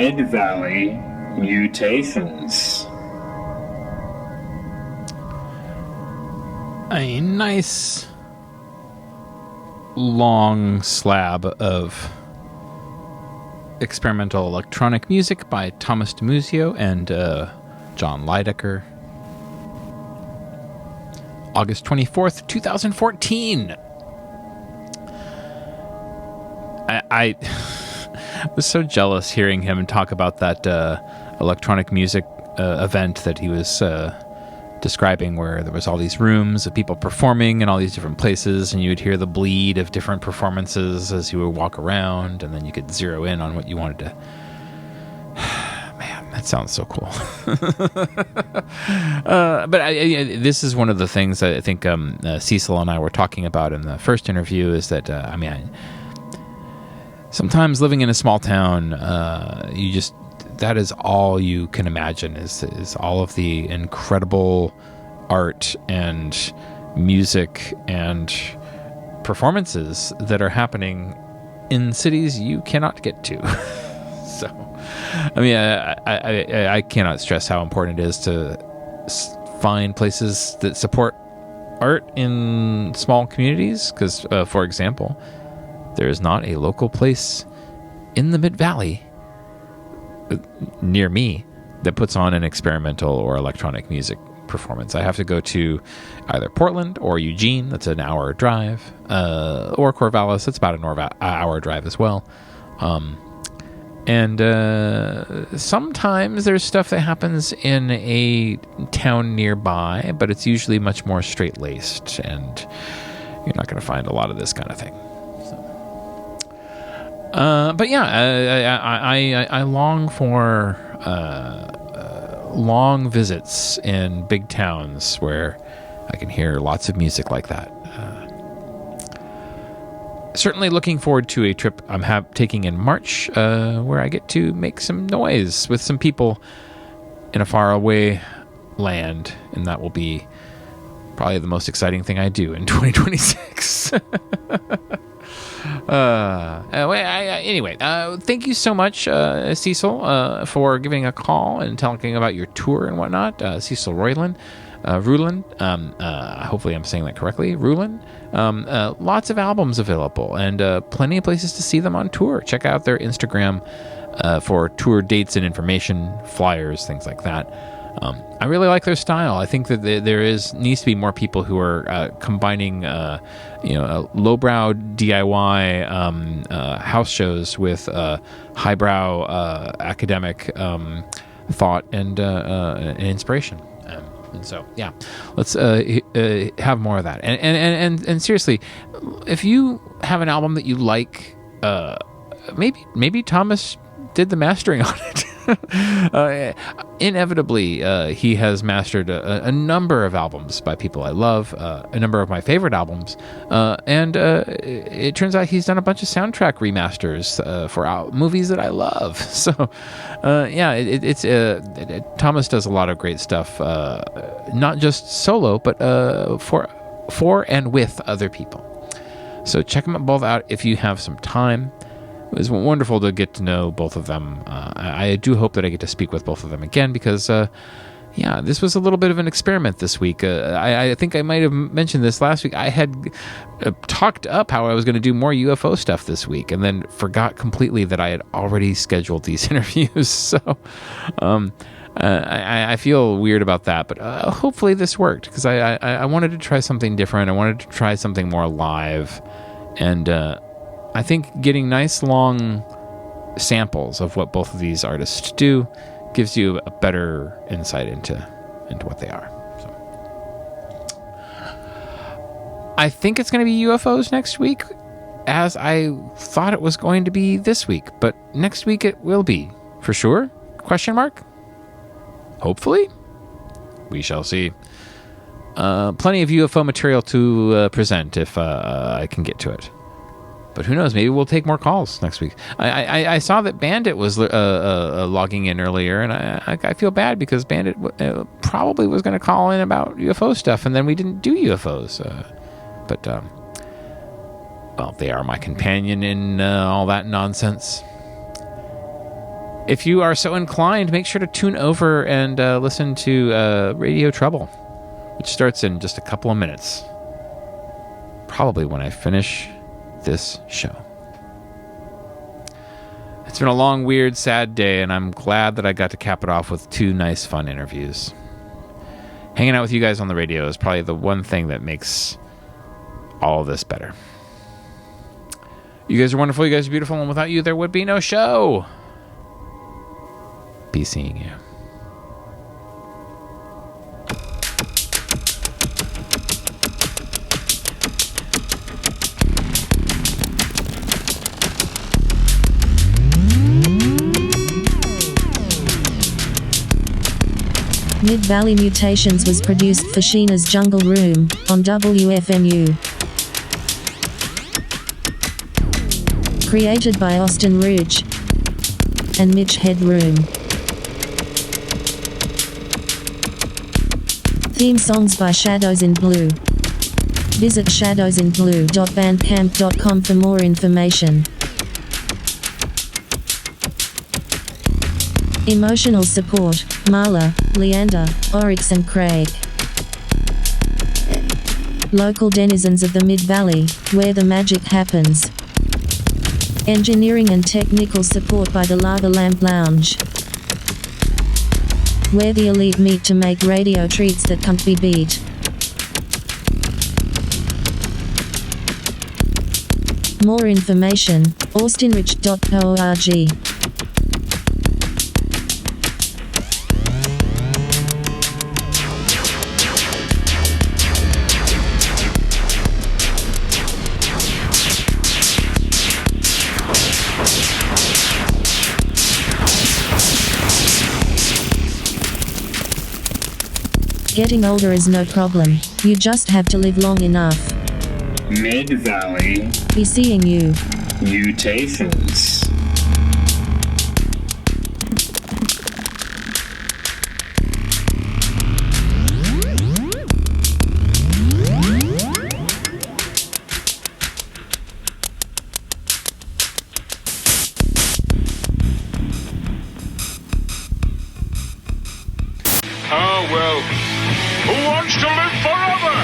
Mid-Valley Mutations. A nice long slab of experimental electronic music by Thomas Dimuzio and John Lydecker. August 24th, 2014. I was so jealous hearing him talk about that electronic music event that he was describing, where there was all these rooms of people performing in all these different places, and you would hear the bleed of different performances as you would walk around, and then you could zero in on what you wanted to. Man, that sounds so cool. But this is one of the things that I think Cecyl and I were talking about in the first interview, is that sometimes living in a small town, that is all you can imagine is all of the incredible art and music and performances that are happening in cities you cannot get to. So, I cannot stress how important it is to find places that support art in small communities, because, for example, there is not a local place in the Mid-Valley near me that puts on an experimental or electronic music performance. I have to go to either Portland or Eugene, that's an hour drive, or Corvallis, that's about an hour drive as well. And sometimes there's stuff that happens in a town nearby, but it's usually much more straight-laced, and you're not going to find a lot of this kind of thing. But yeah, I long for long visits in big towns where I can hear lots of music like that. Certainly looking forward to a trip I'm taking in March, where I get to make some noise with some people in a faraway land, and that will be probably the most exciting thing I do in 2026. Anyway, thank you so much, Cecyl, for giving a call and talking about your tour and whatnot. Cecyl Ruehlen, hopefully I'm saying that correctly, Ruehlen. Lots of albums available, and plenty of places to see them on tour. Check out their Instagram for tour dates and information, flyers, things like that. I really like their style. I think that there needs to be more people who are combining, lowbrow DIY house shows with highbrow academic thought and inspiration. And so, yeah, let's have more of that. And seriously, if you have an album that you like, maybe Thomas did the mastering on it. Inevitably, he has mastered a number of albums by people I love, a number of my favorite albums, and it turns out he's done a bunch of soundtrack remasters for movies that I love. So, Thomas does a lot of great stuff, not just solo, but for and with other people. So check them both out if you have some time. It was wonderful to get to know both of them. I do hope that I get to speak with both of them again, because, this was a little bit of an experiment this week. I think I might have mentioned this last week. I had talked up how I was going to do more UFO stuff this week, and then forgot completely that I had already scheduled these interviews. So I feel weird about that, but hopefully this worked, because I wanted to try something different. I wanted to try something more live, and I think getting nice long samples of what both of these artists do gives you a better insight into what they are. So, I think it's going to be UFOs next week, as I thought it was going to be this week, but next week it will be for sure? Question mark? Hopefully, we shall see. Plenty of UFO material to present if I can get to it. But who knows? Maybe we'll take more calls next week. I saw that Bandit was logging in earlier, and I feel bad because Bandit probably was going to call in about UFO stuff, and then we didn't do UFOs. But they are my companion in all that nonsense. if you are so inclined, make sure to tune over and listen to Radio Trouble, which starts in just a couple of minutes. Probably when I finish this show. It's been a long, weird, sad day, and I'm glad that I got to cap it off with 2 nice, fun interviews. Hanging out with you guys on the radio is probably the one thing that makes all of this better. You guys are wonderful, you guys are beautiful, and without you, there would be no show. Be seeing you. Mid-Valley Mutations was produced for Sheena's Jungle Room on WFMU. Created by Austin Rouge and Mitch Headroom. Theme songs by Shadows in Blue. Visit shadowsinblue.bandcamp.com for more information. Emotional support, Marla, Leander, Oryx and Craig. Local denizens of the Mid-Valley, where the magic happens. Engineering and technical support by the Lava Lamp Lounge, where the elite meet to make radio treats that can't be beat. More information, austinrich.org. Getting older is no problem, you just have to live long enough. Mid-Valley Be seeing you. Mutations. Oh, well, who wants to live forever?